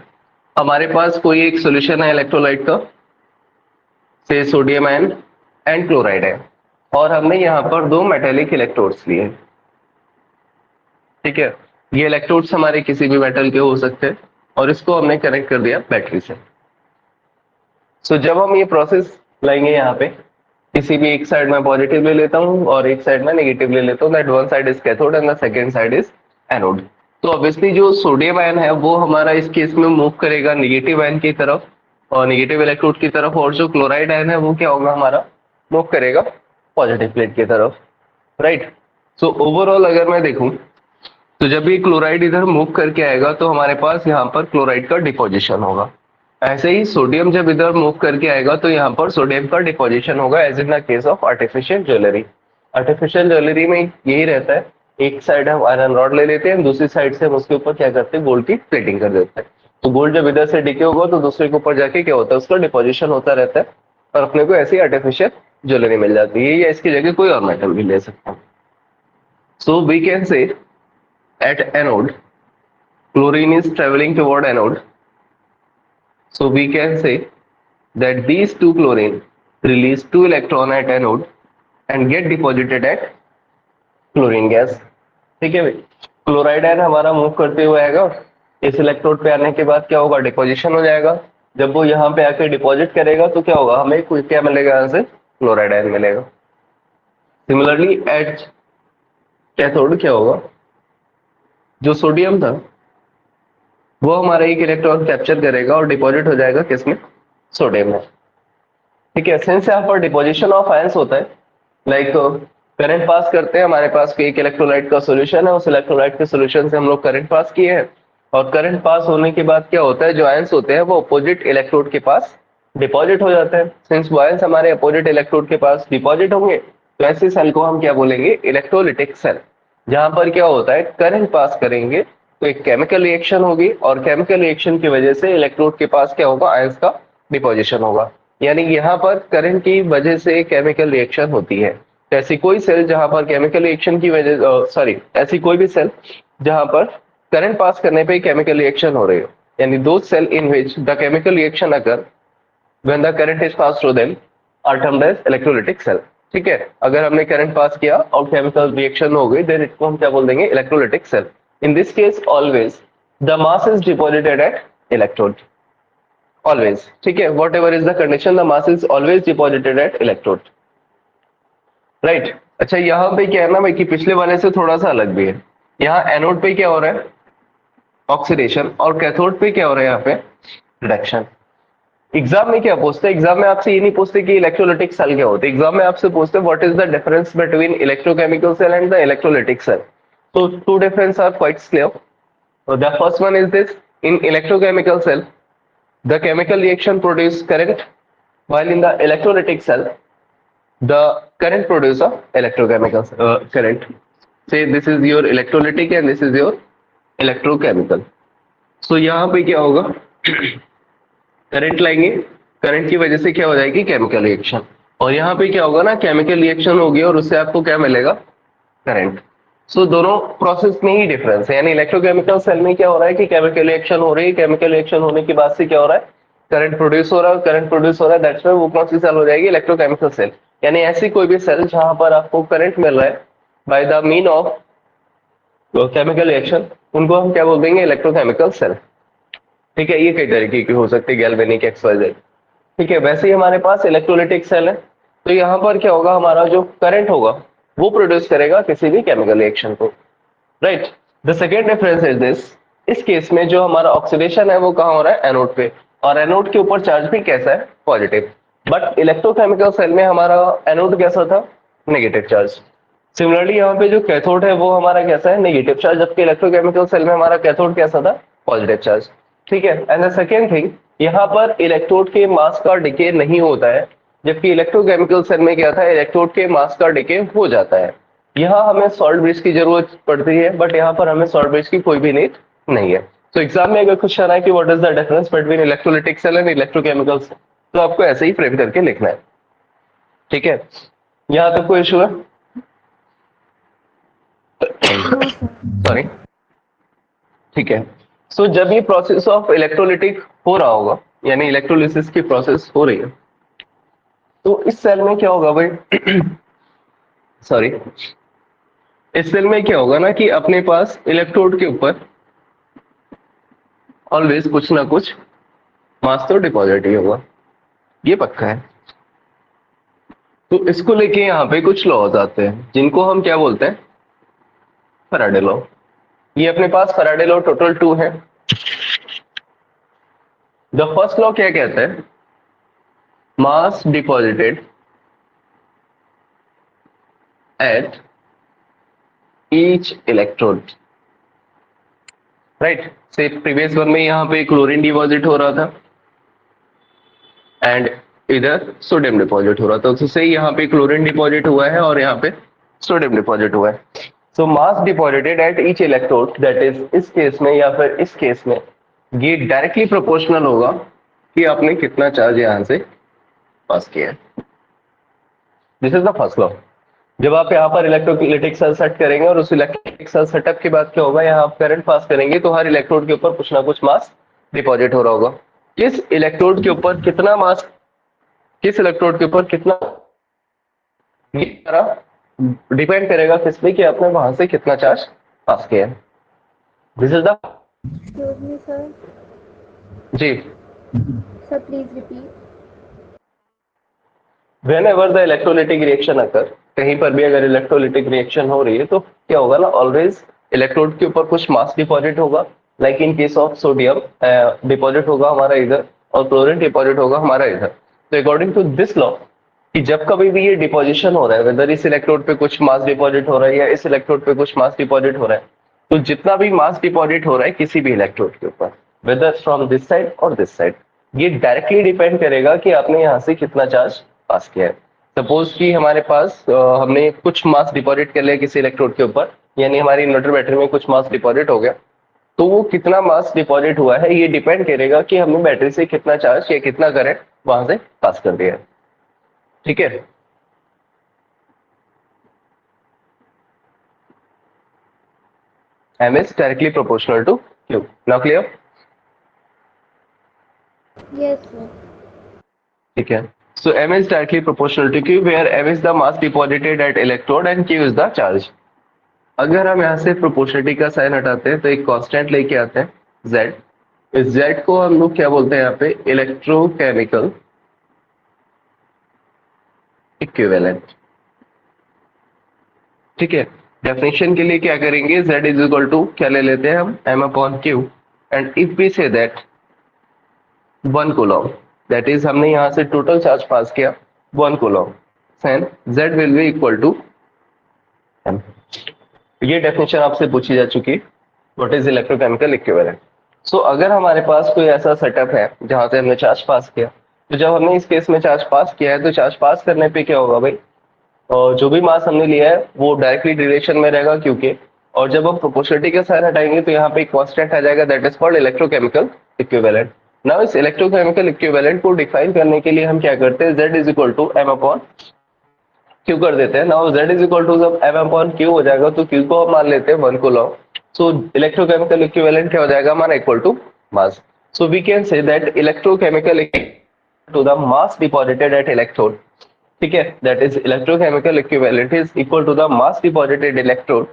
S1: हमारे पास कोई एक सॉल्यूशन है इलेक्ट्रोलाइट का, से सोडियम आयन एंड क्लोराइड है, और हमने यहाँ पर दो मेटेलिक इलेक्ट्रोड्स लिए हैं। ठीक है, ये इलेक्ट्रोड्स हमारे किसी भी मेटल के हो सकते हैं और इसको हमने कनेक्ट कर दिया बैटरी से। सो जब हम ये प्रोसेस लाएंगे यहाँ पे, किसी भी एक साइड में पॉजिटिव ले लेता हूँ और एक साइड में नेगेटिव ले लेता हूँ, that one side is cathode and the second side is anode. तो ऑब्वियसली जो सोडियम आयन है वो हमारा इस केस में मूव करेगा नेगेटिव आयन की तरफ और नेगेटिव इलेक्ट्रोड की तरफ, और जो क्लोराइड आयन है वो क्या होगा हमारा, मूव करेगा पॉजिटिव प्लेट की तरफ, राइट। सो ओवरऑल अगर मैं देखूं तो जब ये क्लोराइड इधर मूव करके आएगा तो हमारे पास यहाँ पर क्लोराइड का डिपोजिशन होगा। ऐसे ही सोडियम जब इधर मूव करके आएगा तो यहाँ पर सोडियम का डिपोजिशन होगा, as in the case of artificial jewellery. Artificial jewellery में यही रहता है, एक साइड हम आयरन रॉड ले लेते हैं, दूसरी साइड से हम उसके ऊपर क्या करते हैं, गोल्ड की प्लेटिंग कर देते हैं। तो गोल्ड जब इधर से डिके होगा तो दूसरे के ऊपर जाके क्या होता है, उसका डिपोजिशन होता रहता है और अपने को ऐसी आर्टिफिशियल ज्वेलरी मिल जाती है, या इसकी जगह कोई और मेटल भी ले सकते हैं। So we can say at anode chlorine is traveling toward anode, so we can say that these two chlorine release 2 electron at anode and get deposited at chlorine gas। ठीक है भाई, क्लोराइड आयन हमारा move करते हुए आएगा, इस electrode पे आने के बाद क्या होगा, डिपोजिशन हो जाएगा। जब वो यहाँ पे आके डिपॉजिट करेगा तो क्या होगा, हमें कोई क्या मिलेगा, यहाँ से क्लोराइड आयन मिलेगा। सिमिलरली एट कैथोड क्या होगा, जो सोडियम था वो हमारा एक इलेक्ट्रॉन कैप्चर करेगा और डिपॉजिट हो जाएगा किसमें, सोडियम में। ठीक है, सिंस यहाँ पर डिपोजिशन ऑफ आयंस होता है, लाइक करंट पास करते हैं, हमारे पास कोई एक इलेक्ट्रोलाइट का सॉल्यूशन है, उस इलेक्ट्रोलाइट के सॉल्यूशन से हम लोग करंट पास किए हैं, और करंट पास होने के बाद क्या होता है, जो आयंस होते हैं वो अपोजिट इलेक्ट्रोड के पास डिपॉजिट हो जाते हैं। सिंस वो आयंस हमारे अपोजिट इलेक्ट्रोड के पास डिपॉजिट होंगे तो ऐसे सेल को हम क्या बोलेंगे, इलेक्ट्रोलिटिक सेल। जहां पर क्या होता है, करंट पास करेंगे तो एक केमिकल रिएक्शन होगी और केमिकल रिएक्शन की वजह से इलेक्ट्रोड के पास क्या होगा, आयंस का डिपोजिशन होगा। यानी यहाँ पर करंट की वजह से केमिकल रिएक्शन होती है। तो ऐसी कोई सेल जहां पर केमिकल रिएक्शन की वजह ऐसी कोई भी सेल जहां पर करंट पास करने पे केमिकल रिएक्शन हो रही हो, यानी दो cell in which the chemical reaction occur when the current is pass through them are termed as electrolytic cell. ठीक है, अगर हमने करंट पास किया और केमिकल रिएक्शन हो गई देन इसको हम क्या बोल देंगे, electrolytic cell. In this case always the mass is deposited at electrode, always. ठीक है, whatever is the condition, the mass is always deposited at electrode, right. अच्छा, यहाँ पे क्या है ना भाई कि पिछले वाले से थोड़ा सा अलग भी है। यहाँ एनोड पे क्या हो रहा है, ऑक्सीडेशन, और कैथोड पे क्या हो रहा है, यहाँ पे रिडक्शन। एग्जाम में क्या पूछते हैं, एग्जाम में आपसे ये नहीं पूछते कि इलेक्ट्रोलिटिक सेल क्या होते हैं, एग्जाम में आपसे पूछते हैं what is the difference between electrochemical cell and the electrolytic cell. So two differences are quite clear. So the first one is this: in electrochemical cell, the chemical reaction produce current, while in the electrolytic cell, the current produce a electrochemical current. Say this is your electrolytic and this is your electrochemical. So यहाँ पे क्या होगा, current लाएंगे, current की वजह से क्या हो जाएगी, केमिकल रिएक्शन, और यहाँ पे क्या होगा ना, केमिकल रिएक्शन होगी और उससे आपको क्या मिलेगा, करंट। सो दोनों प्रोसेस में ही डिफरेंस है, यानी इलेक्ट्रोकेमिकल सेल में क्या हो रहा है कि केमिकल रिएक्शन हो रही है, केमिकल रिएक्शन होने के बाद से क्या हो रहा है, करंट प्रोड्यूस हो रहा है, करंट प्रोड्यूस हो रहा है, दैट्स व्हाई वो कौन सी सेल हो जाएगी, इलेक्ट्रोकेमिकल सेल। यानी ऐसी कोई भी सेल जहां पर आपको करंट मिल रहा है by the mean of chemical reaction, उनको हम क्या बोल देंगे, इलेक्ट्रोकेमिकल सेल। ठीक है, ये कई तरीके की हो सकती है, गैल्वेनिक, एक्सवाइजेड। ठीक है, वैसे ही हमारे पास इलेक्ट्रोलिटिक सेल है, तो यहाँ पर क्या होगा, हमारा जो करंट होगा वो प्रोड्यूस करेगा किसी भी केमिकल रिएक्शन को, right. The second difference is this: इस केस में जो हमारा ऑक्सीडेशन है वो कहाँ हो रहा है, एनोड पे, और एनोड के ऊपर चार्ज भी कैसा है, पॉजिटिव। बट इलेक्ट्रोकेमिकल सेल में हमारा एनोड कैसा था, नेगेटिव चार्ज। सिमिलरली यहाँ पे जो कैथोड है वो हमारा कैसा है, नेगेटिव चार्ज, जबकि इलेक्ट्रोकेमिकल सेल में हमारा कैथोड कैसा था, पॉजिटिव चार्ज। ठीक है, एंड द सेकेंड थिंग, यहाँ पर इलेक्ट्रोड के मास का डिके नहीं होता है, जबकि इलेक्ट्रोकेमिकल सेल में क्या था, इलेक्ट्रोड के मास का डिके हो जाता है। यहाँ हमें सॉल्ट ब्रिज की जरूरत पड़ती है, बट यहाँ पर हमें सॉल्ट ब्रिज की कोई भी नीड नहीं है। तो एग्जाम में अगर क्वेश्चन है कि what is the difference between electrolytic cell and electrochemical cell, तो आपको ऐसे ही फ्रेम करके लिखना है। ठीक है, यहाँ तक कोई इशू है, सॉरी। ठीक है, सो जब ये प्रोसेस ऑफ इलेक्ट्रोलिटिक हो रहा होगा, यानी इलेक्ट्रोलिसिस की प्रोसेस हो रही है, तो इस सेल में क्या होगा भाई सॉरी, इस सेल में क्या होगा ना कि अपने पास इलेक्ट्रोड के ऊपर ऑलवेज कुछ ना कुछ मास तो डिपॉजिट ही होगा। ये पक्का है। तो इसको लेके यहाँ पे कुछ लॉज आते हैं जिनको हम क्या बोलते हैं, फैराडे लॉ। ये अपने पास फैराडे लॉ टोटल 2 है। द फर्स्ट लॉ क्या कहता है, mass deposited at each electrode, right. Say previous one में यहाँ पे क्लोरीन डिपॉजिट हो रहा था एंड इधर सोडियम डिपॉजिट हो रहा था, उससे यहाँ पे क्लोरीन डिपॉजिट हुआ है और यहाँ पे सोडियम डिपॉजिट हुआ है। So mass deposited at each electrode, that is इस केस में या फिर इस केस में ये डायरेक्टली प्रोपोर्शनल होगा कि आपने कितना चार्ज यहाँ से पास किया है। This is the first law. जब आप यहाँ पर इलेक्ट्रोलिटिक सेल सेट करेंगे और उस इलेक्ट्रोलिटिक सेल सेटअप के बाद क्या होगा, यहाँ आप करंट पास करेंगे तो हर इलेक्ट्रोड के ऊपर कुछ ना कुछ मास डिपॉजिट हो रहा होगा। किस इलेक्ट्रोड के ऊपर कितना मास, किस इलेक्ट्रोड के ऊपर कितना, ये सारा डिपेंड करेगा किस पे कि आपने वहां से कितना चार्ज पास किया है। This is the
S2: excuse me sir,
S1: जी।
S2: Sir please repeat.
S1: Whenever the electrolytic reaction occur, कहीं पर भी अगर इलेक्ट्रोलिटिक रिएक्शन हो रही है तो क्या होगा ना, ऑलवेज इलेक्ट्रोड के ऊपर कुछ मास डिपॉजिट होगा, like in case of sodium deposit होगा हमारा इधर और क्लोरीन डिपॉजिट होगा हमारा इधर। तो अकॉर्डिंग टू दिस लॉ कि जब कभी भी ये डिपोजिशन हो रहा है, वेदर इस इलेक्ट्रोड पे कुछ मास डिपॉजिट हो रहा है या इस इलेक्ट्रोड पे कुछ मास डिपॉजिट हो रहा है, तो जितना भी मास डिपॉजिट हो रहा है किसी भी इलेक्ट्रोड के ऊपर, वेदर फ्रॉम दिस साइड और दिस साइड, ये डायरेक्टली डिपेंड करेगा कि आपने यहाँ से कितना चार्ज पास किया है। सपोज कि हमारे पास हमने कुछ मास डिपॉजिट कर लिया किसी इलेक्ट्रोड के ऊपर, यानी हमारी इन्वर्टर बैटरी में कुछ मास डिपॉजिट हो गया, तो वो कितना मास डिपॉजिट हुआ है ये डिपेंड करेगा कि हमने बैटरी से कितना चार्ज या कितना करंट वहां से पास कर दिया है। ठीक है, M is directly proportional to Q. Now clear?
S2: Yes sir.
S1: ठीक है। So M is directly proportional to Q, where M is the mass deposited at electrode and Q is the charge. अगर हम यहाँ से प्रोपोर्शनलिटी का sign हटाते हैं तो एक कांस्टेंट लेके आते हैं Z। इस Z को हम लोग क्या बोलते हैं यहाँ पे, इलेक्ट्रोकेमिकल इक्विवेलेंट। ठीक है, डेफिनेशन के लिए क्या करेंगे, Z इज इक्वल टू क्या ले लेते हैं हम, M upon Q, and if we say that 1 coulomb, that is हमने यहाँ से टोटल चार्ज पास किया 1 coulomb, then Z will be equal to M। ये डेफिनेशन आपसे पूछी जा चुकी है, what is electrochemical equivalent. So अगर हमारे पास कोई ऐसा सेटअप है जहां से हमने चार्ज पास किया, तो जब हमने इस केस में चार्ज पास किया है तो चार्ज पास करने पे क्या होगा भाई, और जो भी मास हमने लिया है वो डायरेक्टली रिलेशन में रहेगा क्योंकि, और जब हम प्रोपोर्शनलिटी का साइन हटाएंगे तो यहाँ पे एक कांस्टेंट आ जाएगा, that is called electrochemical equivalent. Now इस इलेक्ट्रोकेमिकल इक्विवेलेंट को डिफाइन करने के लिए हम क्या करते हैं, Z is equal to M upon Q कर देते हैं। Now Z is equal to जब M अपॉन Q हो जाएगा तो Q को हम मान लेते हैं 1 कूलम। सो इलेक्ट्रोकेमिकल इक्विवेलेंट क्या हो जाएगा हमारा, equal to mass. So we can say that electrochemical to the mass deposited at electrode, ठीक है, that is electrochemical equivalent is equal to the mass deposited electrode,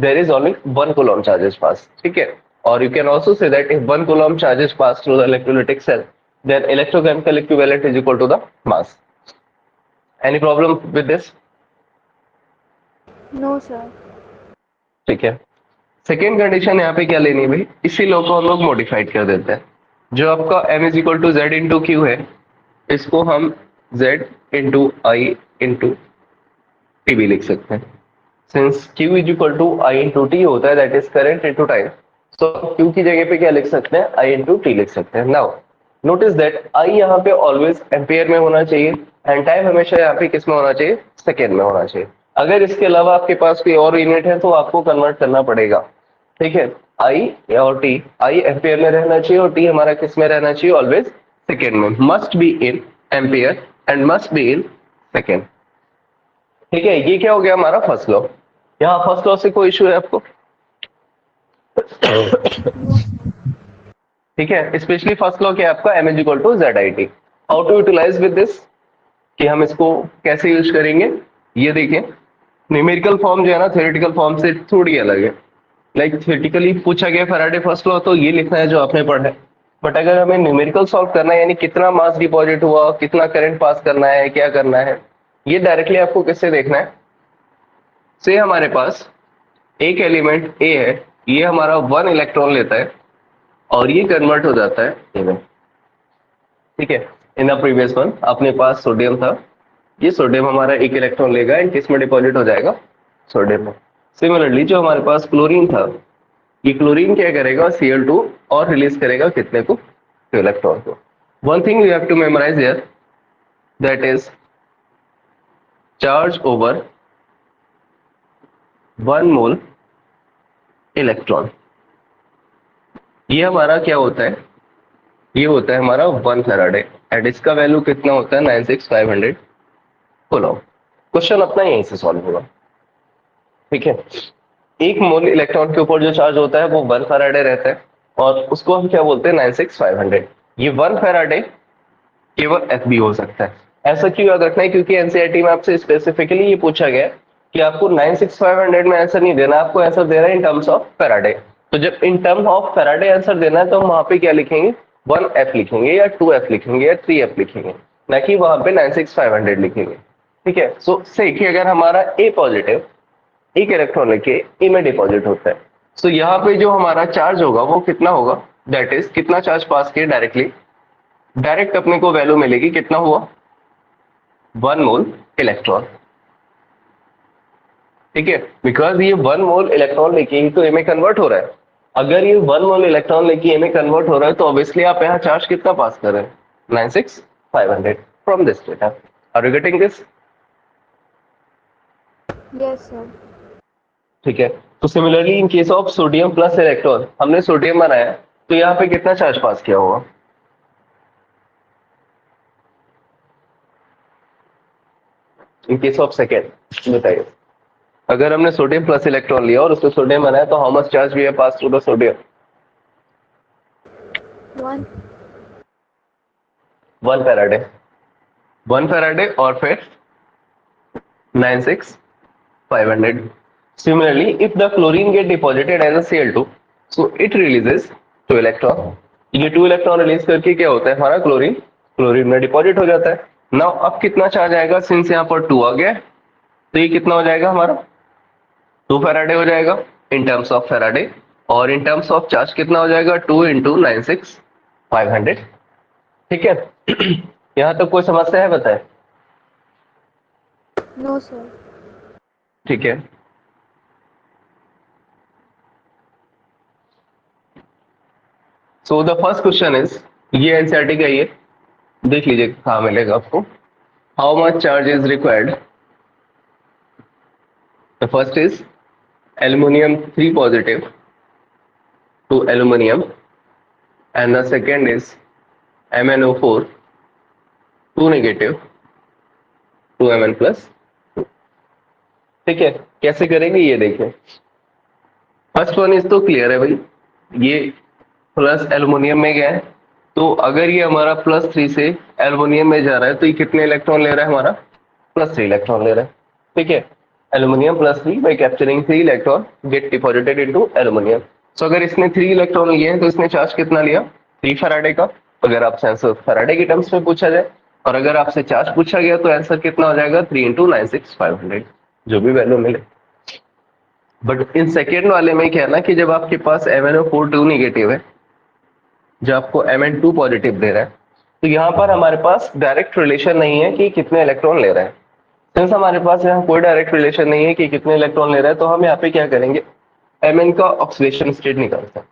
S1: there is only 1 coulomb charges pass. ठीक है, और you can also say that if 1 coulomb charges pass through the electrolytic cell, then electrochemical equivalent is equal to the mass. Any problem with this?
S2: No sir.
S1: ठीक है, second condition यहाँ पे क्या लेनी है भाई, इसी लॉ को हम लोग मॉडिफाइड कर देते हैं। जो आपका M is equal to Z into Q है, इसको हम Z into I into T भी लिख सकते हैं। Since Q is equal to I into T होता है, that is current into time, तो Q की जगह पे क्या लिख सकते हैं, I इंटू टी लिख सकते हैं। नाउ नोटिस दैट I यहाँ पे ऑलवेज एम्पियर में होना चाहिए एंड टाइम हमेशा यहाँ पे किस में होना चाहिए, सेकेंड में होना चाहिए। अगर इसके अलावा आपके पास कोई और यूनिट है तो आपको कन्वर्ट करना पड़ेगा। ठीक है, I और T, I एम्पियर में रहना चाहिए और T हमारा किस में रहना चाहिए, ऑलवेज सेकेंड में, must be in ampere and must be in second. ठीक है, ये क्या हो गया हमारा फर्स्ट लॉ। यहाँ फर्स्ट लॉ से कोई इशू है आपको? ठीक है, स्पेशली फर्स्ट लॉ क्या है आपका, M is equal to Z I T. How to utilize with this, कि हम इसको कैसे यूज करेंगे, ये देखिए न्यूमेरिकल फॉर्म जो है ना थ्योरेटिकल फॉर्म से थोड़ी अलग है। लाइक थ्योरेटिकली पूछा गया फैराडे फर्स्ट लॉ तो ये लिखना है जो आपने पढ़ा है, बट अगर हमें न्यूमेरिकल सॉल्व करना है, यानी कितना मास डिपॉजिट हुआ, कितना करंट पास करना है, क्या करना है, ये डायरेक्टली आपको किससे देखना है। से हमारे पास एक एलिमेंट ए है, ये हमारा 1 इलेक्ट्रॉन लेता है और ये कन्वर्ट हो जाता है ए में। ठीक है, इन द प्रीवियस वन अपने पास सोडियम था, ये सोडियम हमारा एक इलेक्ट्रॉन लेगा एंड किस में डिपॉजिट हो जाएगा, सोडियम में। सिमिलरली जो हमारे पास क्लोरीन था, ये क्लोरीन क्या करेगा, Cl2 और रिलीज करेगा कितने को, 2 इलेक्ट्रॉन को। One thing you have to memorize here, that is charge over 1 mole electron. ये हमारा क्या होता है, ये होता है हमारा 1 फैराडे एंड इसका वैल्यू कितना होता है, 96500 कूलम। क्वेश्चन अपना यहीं से सॉल्व होगा। ठीक है, 1 मोल इलेक्ट्रॉन के ऊपर जो चार्ज होता है वो 1 फैराडे रहता है और उसको हम क्या बोलते हैं, 96500। ये 1 फैराडे केवल एफबी हो सकता है। ऐसा क्यों याद रखना है, क्योंकि एनसीईआरटी में आपसे स्पेसिफिकली ये पूछा गया है कि आपको 96500 में आंसर नहीं देना, आपको आंसर देना है इन टर्म्स ऑफ फैराडे। तो जब in term of Faraday answer देना है तो हम वहां पे क्या लिखेंगे, 1f लिखेंगे या 2f लिखेंगे या 3f लिखेंगे, ना कि वहां पे 96500 लिखेंगे। ठीक है, सो से कि अगर हमारा ए पॉजिटिव एक इलेक्ट्रॉन लेके ए में डिपॉजिट होता है, सो यहाँ पे जो हमारा चार्ज होगा वो कितना होगा, दैट इज कितना चार्ज पास किया डायरेक्टली, डायरेक्ट अपने को वैल्यू मिलेगी, कितना हुआ, 1 मोल इलेक्ट्रॉन। ठीक है, बिकॉज ये 1 मोल इलेक्ट्रॉन लेके ही तो ए में कन्वर्ट हो रहा है। अगर ये 1 मोल इलेक्ट्रॉन लेके ए में कन्वर्ट हो रहा है तो ऑब्वियसली आप यहाँ चार्ज कितना पास कर रहे हैं, 96500 from this data. Are you getting this?
S2: Yes sir.
S1: ठीक है, तो similarly in case of sodium plus electron, हमने सोडियम बनाया तो यहाँ पे कितना चार्ज पास किया होगा, इन केस ऑफ सेकेंड बताइए। अगर हमने सोडियम प्लस इलेक्ट्रॉन लिया और उसमें सोडियम बनाया तो how much charge we have pass through the sodium, 1 faraday, 1 faraday और फिर 96500। Similarly, if the chlorine get deposited as a Cl2, so it releases 2 electron. ये 2 इलेक्ट्रॉन रिलीज करके क्या होता है, हमारा क्लोरीन क्लोरीन में डिपॉजिट हो जाता है। नाउ अब कितना चार्ज आएगा, सिंस यहाँ पर 2 आ गया तो ये कितना हो जाएगा हमारा, 2 फैराडे हो जाएगा इन टर्म्स ऑफ फैराडे, और इन टर्म्स ऑफ चार्ज कितना हो जाएगा, 2 इंटू 96500। ठीक है, यहाँ तक कोई समस्या है बताए?
S2: No sir.
S1: ठीक है, so the first question is, ये एनसीईआरटी का ही है, देख लीजिए कहाँ मिलेगा आपको। How much charge is required, the first is aluminium 3 positive to aluminium and the second is MnO4 2 negative to Mn plus. ठीक है, कैसे करेंगे ये देखें। फर्स्ट वन इज तो क्लियर है भाई, ये प्लस एल्युमिनियम में गया है, तो अगर ये हमारा +3 से एल्युमिनियम में जा रहा है तो ये कितने इलेक्ट्रॉन ले रहा है, हमारा +3 इलेक्ट्रॉन ले रहा है। ठीक है, aluminium +3 by capturing 3 electron get deposited into aluminium. So अगर इसने 3 इलेक्ट्रॉन लिए हैं तो इसने चार्ज कितना लिया, 3 फैराडे का। अगर आपसे आंसर फैराडे के टर्म्स में पूछा जाए और अगर आपसे चार्ज पूछा गया तो आंसर कितना हो जाएगा, 3 इंटू 96500, जो भी वैल्यू मिले। बट इन सेकेंड वाले में क्या है ना कि जब आपके पास MnO4 2 नेगेटिव है, जो आपको Mn2 पॉजिटिव दे रहा है, तो यहाँ पर हमारे पास डायरेक्ट रिलेशन नहीं है कि कितने इलेक्ट्रॉन ले रहा है। सिंस हमारे पास यहाँ कोई डायरेक्ट रिलेशन नहीं है कि कितने इलेक्ट्रॉन ले रहा है, तो हम यहाँ पे क्या करेंगे, Mn का ऑक्सीडेशन स्टेट निकालते हैं।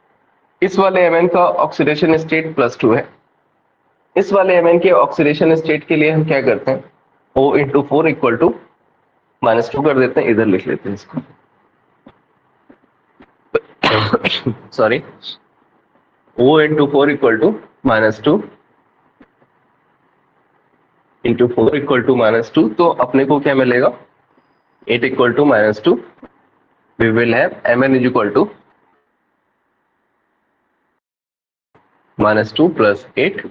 S1: इस वाले Mn का ऑक्सीडेशन स्टेट +2 है, इस वाले Mn के ऑक्सीडेशन स्टेट के लिए हम क्या करते हैं, O इंटू 4 इक्वल टू -2 कर देते हैं, इधर लिख लेते हैं इसको, sorry, O into 4 equal to -2 into 4 equal to -2, तो अपने को क्या मिलेगा, 8 equal to -2, we will have Mn is equal to -2 plus 8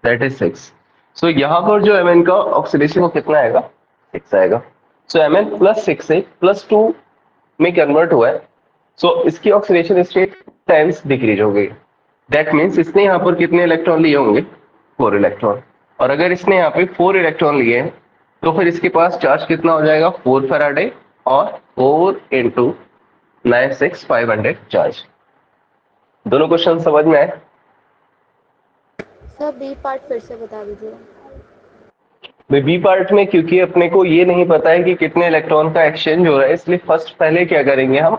S1: that is 6। So यहाँ पर जो Mn का ऑक्सीडेशन वो कितना आएगा, 6 आएगा। सो Mn +6 से +2 में कन्वर्ट हुआ है, सो इसकी ऑक्सीडेशन स्टेट टाइम्स डिक्रीज हो गई, दैट मीन्स इसने यहाँ पर कितने इलेक्ट्रॉन लिए होंगे, 4 इलेक्ट्रॉन। और अगर इसने यहाँ पे 4 इलेक्ट्रॉन लिए हैं तो फिर इसके पास चार्ज कितना हो जाएगा, 4 फैराडे और 4 इंटू 96500 चार्ज। दोनों क्वेश्चन समझ में आए?
S2: सर बी पार्ट फिर से बता दीजिए।
S1: बी पार्ट में क्योंकि अपने को ये नहीं पता है कि कितने इलेक्ट्रॉन का एक्सचेंज हो रहा है, इसलिए फर्स्ट पहले क्या करेंगे, हम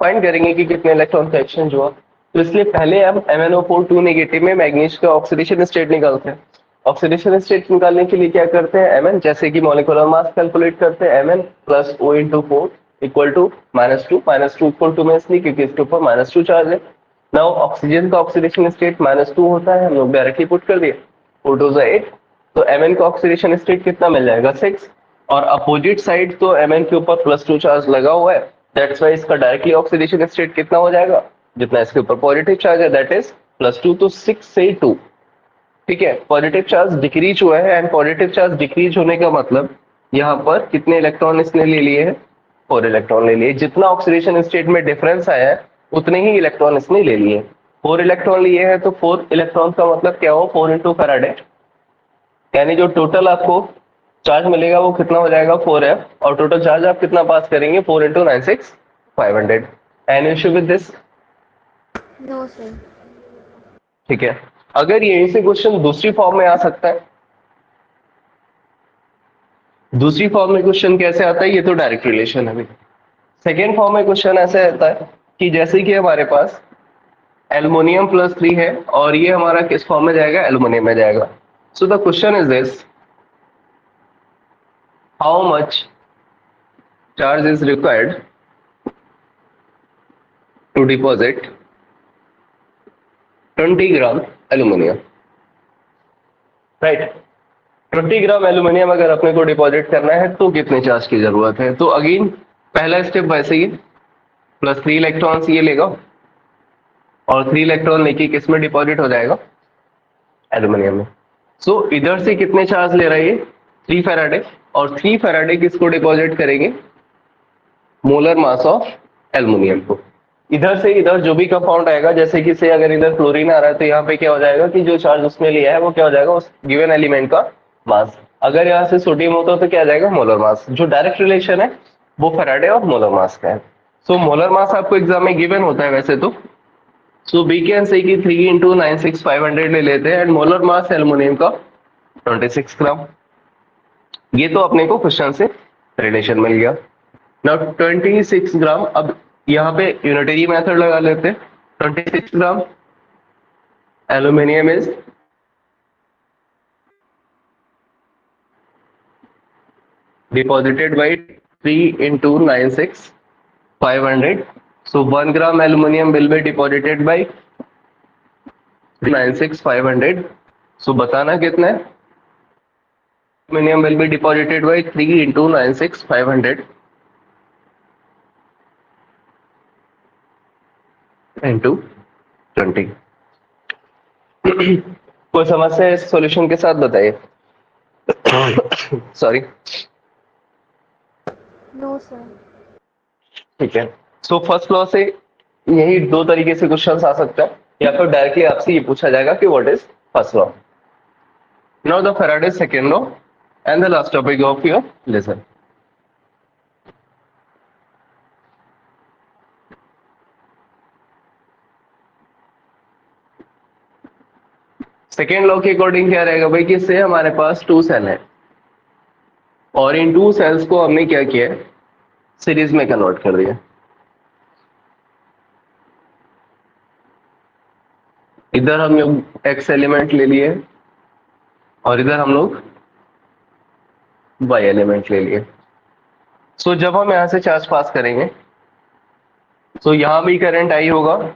S1: फाइंड करेंगे कि कितने इलेक्ट्रॉन का एक्सचेंज हुआ। तो इसलिए पहले हम MnO4 2 नेगेटिव में मैग्नीज का ऑक्सीडेशन स्टेट निकालते हैं। ऑक्सीडेशन स्टेट निकालने के लिए क्या करते हैं, Mn जैसे कि मॉलिक्यूलर मास कैलकुलेट करते हैं, Mn plus O into 4 equal to -2, -2 equal to में इसलिए क्योंकि इसके ऊपर -2 चार्ज है। नाउ ऑक्सीजन का ऑक्सीडेशन स्टेट -2 होता है, हम लोग डायरेक्टली पुट कर दिए, 4 2 8, तो Mn का ऑक्सीडेशन स्टेट कितना मिल जाएगा, 6। और अपोजिट साइड तो Mn के ऊपर +2 चार्ज लगा हुआ है, दैट्स वाई इसका डायरेक्टली ऑक्सीडेशन स्टेट कितना हो जाएगा, जितना इसके ऊपर पॉजिटिव चार्ज है, दैट इज +2, तो 6 से 2। ठीक है, पॉजिटिव चार्ज डिक्रीज हुआ है, एंड पॉजिटिव चार्ज डिक्रीज होने का मतलब यहाँ पर कितने इलेक्ट्रॉन इसने ले लिए हैं, 4 इलेक्ट्रॉन ले लिए। जितना ऑक्सीडेशन स्टेट में डिफरेंस आया है उतने ही इलेक्ट्रॉन इसने ले लिए। 4 इलेक्ट्रॉन लिए हैं तो 4 इलेक्ट्रॉन का मतलब क्या हो, 4 इंटू फैराडे, यानी जो टोटल आपको चार्ज मिलेगा वो कितना हो जाएगा, 4 है। और टोटल चार्ज आप कितना पास करेंगे, 4 into 96500। Any issue with this?
S2: No sir.
S1: ठीक है, अगर यही से क्वेश्चन दूसरी फॉर्म में आ सकता है, दूसरी फॉर्म में क्वेश्चन कैसे आता है, ये तो डायरेक्ट रिलेशन है। सेकेंड फॉर्म में क्वेश्चन ऐसे आता है कि जैसे कि हमारे पास एल्युमिनियम +3 है और ये हमारा किस फॉर्म में जाएगा, एल्युमिनियम में जाएगा। So the question is this, how much charge is required to deposit 20 gram aluminium, right. 20 gram aluminium अगर अपने को डिपॉजिट करना है तो कितने चार्ज की जरूरत है। तो अगेन पहला स्टेप वैसे ही, +3 इलेक्ट्रॉन्स ये लेगा और 3 इलेक्ट्रॉन लेके किस में डिपॉजिट हो जाएगा, एल्यूमिनियम में। सो इधर से कितने चार्ज ले रहा है ये, 3 फैराडे, और 3 फैराडे किसको डिपॉजिट करेंगे, मोलर मास ऑफ एल्यूमिनियम को। इधर से इधर जो भी कंपाउंड आएगा, जैसे कि से अगर इधर क्लोरीन आ रहा है तो यहाँ पे क्या हो जाएगा कि जो चार्ज उसने लिया है वो क्या हो जाएगा, उस गिवन एलिमेंट का मास। अगर यहाँ से सोडियम होता है तो क्या आ जाएगा, मोलर मास। जो डायरेक्ट रिलेशन है वो फैराडे और मोलर मास का है। सो मोलर मास आपको एग्जाम में गिवन होता है वैसे तो। सो बी कैन से कि 3 इंटू 96500 ले लेते हैं, एंड मोलर मास एल्यूमिनियम का 26 ग्राम। ये तो अपने को क्वेश्चन से रिलेशन मिल गया। नाउ 26 ग्राम, अब यहाँ पे यूनिटरी मेथड लगा लेते हैं। 26 gram aluminium is deposited by 3 into 96500, so 1 gram aluminum will be deposited by 96500। so बताना कितना है, aluminum will be deposited by 3 into 96500 into 20। कोई समस्या इस सॉल्यूशन के साथ बताइए। सॉरी।
S2: No sir.
S1: ठीक है, सो फर्स्ट लॉ से यही 2 तरीके से क्वेश्चन आ सकता है, या फिर डायरेक्टली आपसे ये पूछा जाएगा कि what is first law. Now the Faraday's second law and the last topic of your lesson. Second law के अकॉर्डिंग क्या रहेगा भाई, कि से हमारे पास 2 सेल है और इन 2 सेल्स को हमने क्या किया, सीरीज में कन्वर्ट कर दिया। इधर हम लोग एक्स एलिमेंट ले लिए और इधर हम लोग वाई एलिमेंट ले लिए। सो जब हम यहां से चार्ज पास करेंगे तो यहां भी करंट आई होगा,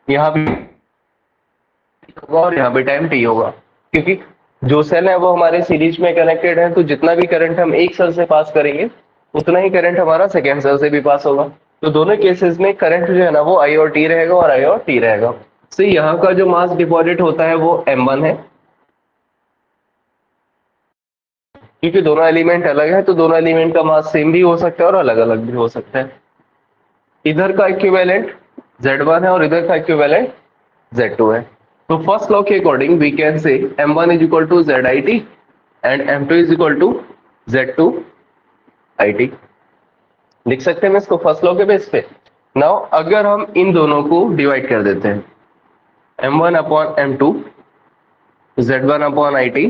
S1: यहां भी होगा और यहाँ पे टाइम टी होगा, क्योंकि जो सेल है वो हमारे सीरीज में कनेक्टेड है। तो जितना भी करंट हम एक सेल से पास करेंगे उतना ही करंट हमारा सेकेंड सेल से भी पास होगा। तो दोनों केसेस में करंट जो है ना वो आई और टी रहेगा और आई और टी रहेगा। तो यहाँ का जो मास डिपॉजिट होता है वो m1 है, क्योंकि दोनों एलिमेंट अलग है तो दोनों एलिमेंट का मास सेम भी हो सकता है और अलग अलग भी हो सकता है। इधर का इक्विवेलेंट Z1 है और इधर का इक्विवेलेंट Z2 है। तो फर्स्ट लॉ के according we can say M1 is equal to ZIT and M2 is equal to Z2IT। लिख सकते हैं इसको फर्स्ट लॉ के बेस पे। नाउ अगर हम इन दोनों को डिवाइड कर देते हैं, M1 upon M2, Z1 upon IT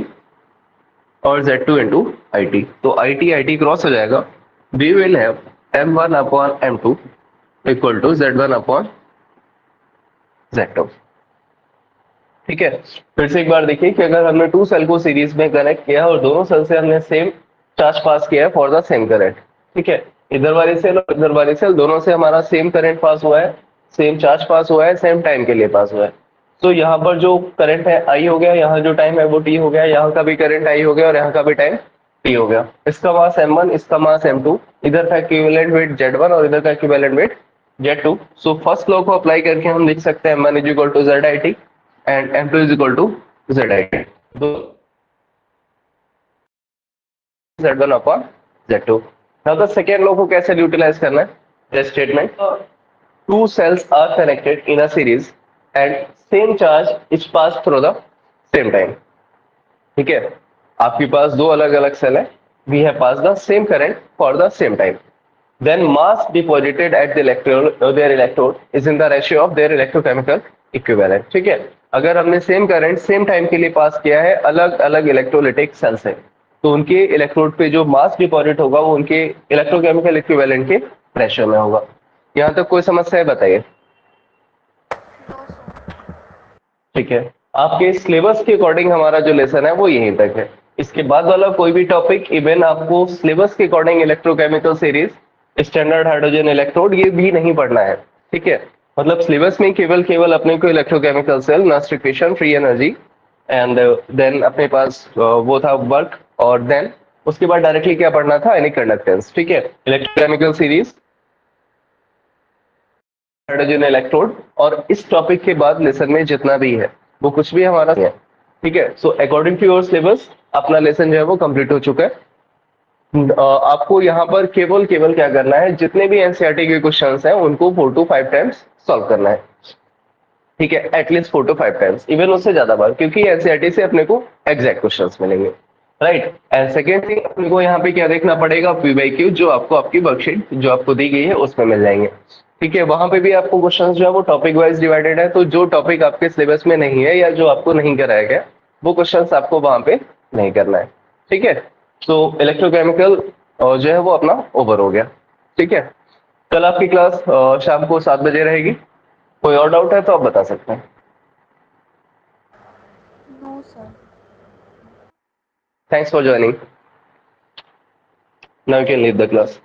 S1: और Z2 इंटू IT, तो IT क्रॉस हो जाएगा। We will have M1 upon M2 equal to Z1 upon Z2। ठीक है, फिर से एक बार देखिए कि अगर हमने टू सेल को सीरीज में कनेक्ट किया और दोनों सेल से हमने सेम चार्ज पास किया है फॉर द सेम करंट। ठीक है, इधर वाली सेल और इधर वाली सेल दोनों से हमारा सेम करंट पास हुआ है, सेम चार्ज पास हुआ है, सेम टाइम के लिए पास हुआ है। तो यहाँ पर जो करंट है आई हो गया, यहाँ जो टाइम है वो टी हो गया, यहाँ का भी करंट आई हो गया और यहाँ का भी टाइम टी हो गया। इसका मास M1, इसका मास M2, इधर का इक्विवेलेंट वेट Z1 और इधर का equivalent weight Z2। So first law को अप्लाई करके हम लिख सकते हैं M1 is equal to ZIT and M2 is equal to ZIT, तो Z1 upon Z2। Now the second law को कैसे यूटिलाइज करना है? The statement two cells are connected in a series and same charge is passed through the same time। ठीक है, आपके पास दो अलग अलग सेल है, we have passed the same current for the same time, then mass deposited at the their electrode is in the ratio of their electrochemical equivalent। ठीक है, अगर हमने सेम करंट सेम टाइम के लिए पास किया है अलग अलग इलेक्ट्रोलिटिक सेल से, तो उनके इलेक्ट्रोड पे जो मास डिपॉजिट होगा वो उनके इलेक्ट्रोकेमिकल इक्विवेलेंट के रेशियो में होगा। यहाँ तक कोई समस्या है बताइए? ठीक है, आपके सिलेबस के अकॉर्डिंग हमारा जो लेसन है वो यहीं तक है। इसके बाद वाला कोई भी टॉपिक इवन आपको सिलेबस के according electrochemical series, standard hydrogen electrode ये भी नहीं पढ़ना है। ठीक है, मतलब सिलेबस में केवल अपने को electrochemical cell, mass equation, free energy and then अपने पास वो था वर्क, और देन उसके बाद डायरेक्टली क्या पढ़ना था? Any conductance. ठीक है, इलेक्ट्रोकेमिकल सीरीज, हाइड्रोजन इलेक्ट्रोड, और इस टॉपिक के बाद लेसन में जितना भी है वो कुछ भी हमारा है। ठीक है, so according to your syllabus अपना लेसन जो है वो कंप्लीट हो चुका है। आपको यहाँ पर केवल क्या करना है, जितने भी एनसीईआरटी के क्वेश्चंस हैं उनको 4 to 5 टाइम्स सॉल्व करना है। ठीक है, एटलीस्ट 4 to 5 टाइम्स, इवन उससे ज्यादा बार, क्योंकि एनसीईआरटी से अपने को एग्जैक्ट क्वेश्चंस मिलेंगे। राइट, एंड सेकेंड थिंग अपने को यहाँ पे क्या देखना पड़ेगा? P/Q जो आपको आपकी वर्कशीट जो आपको दी गई है उसमें मिल जाएंगे। ठीक है, वहां पे भी आपको क्वेश्चंस जो है वो टॉपिक वाइज डिवाइडेड है, तो जो टॉपिक आपके सिलेबस में नहीं है या जो आपको नहीं कराया गया वो क्वेश्चंस आपको वहां पे नहीं करना है। ठीक है, तो इलेक्ट्रोकेमिकल जो है वो अपना ओवर हो गया। ठीक है, कल आपकी क्लास शाम को 7 बजे रहेगी। कोई और डाउट है तो आप बता सकते हैं।
S2: No sir.
S1: Thanks for joining. Now you can leave the class.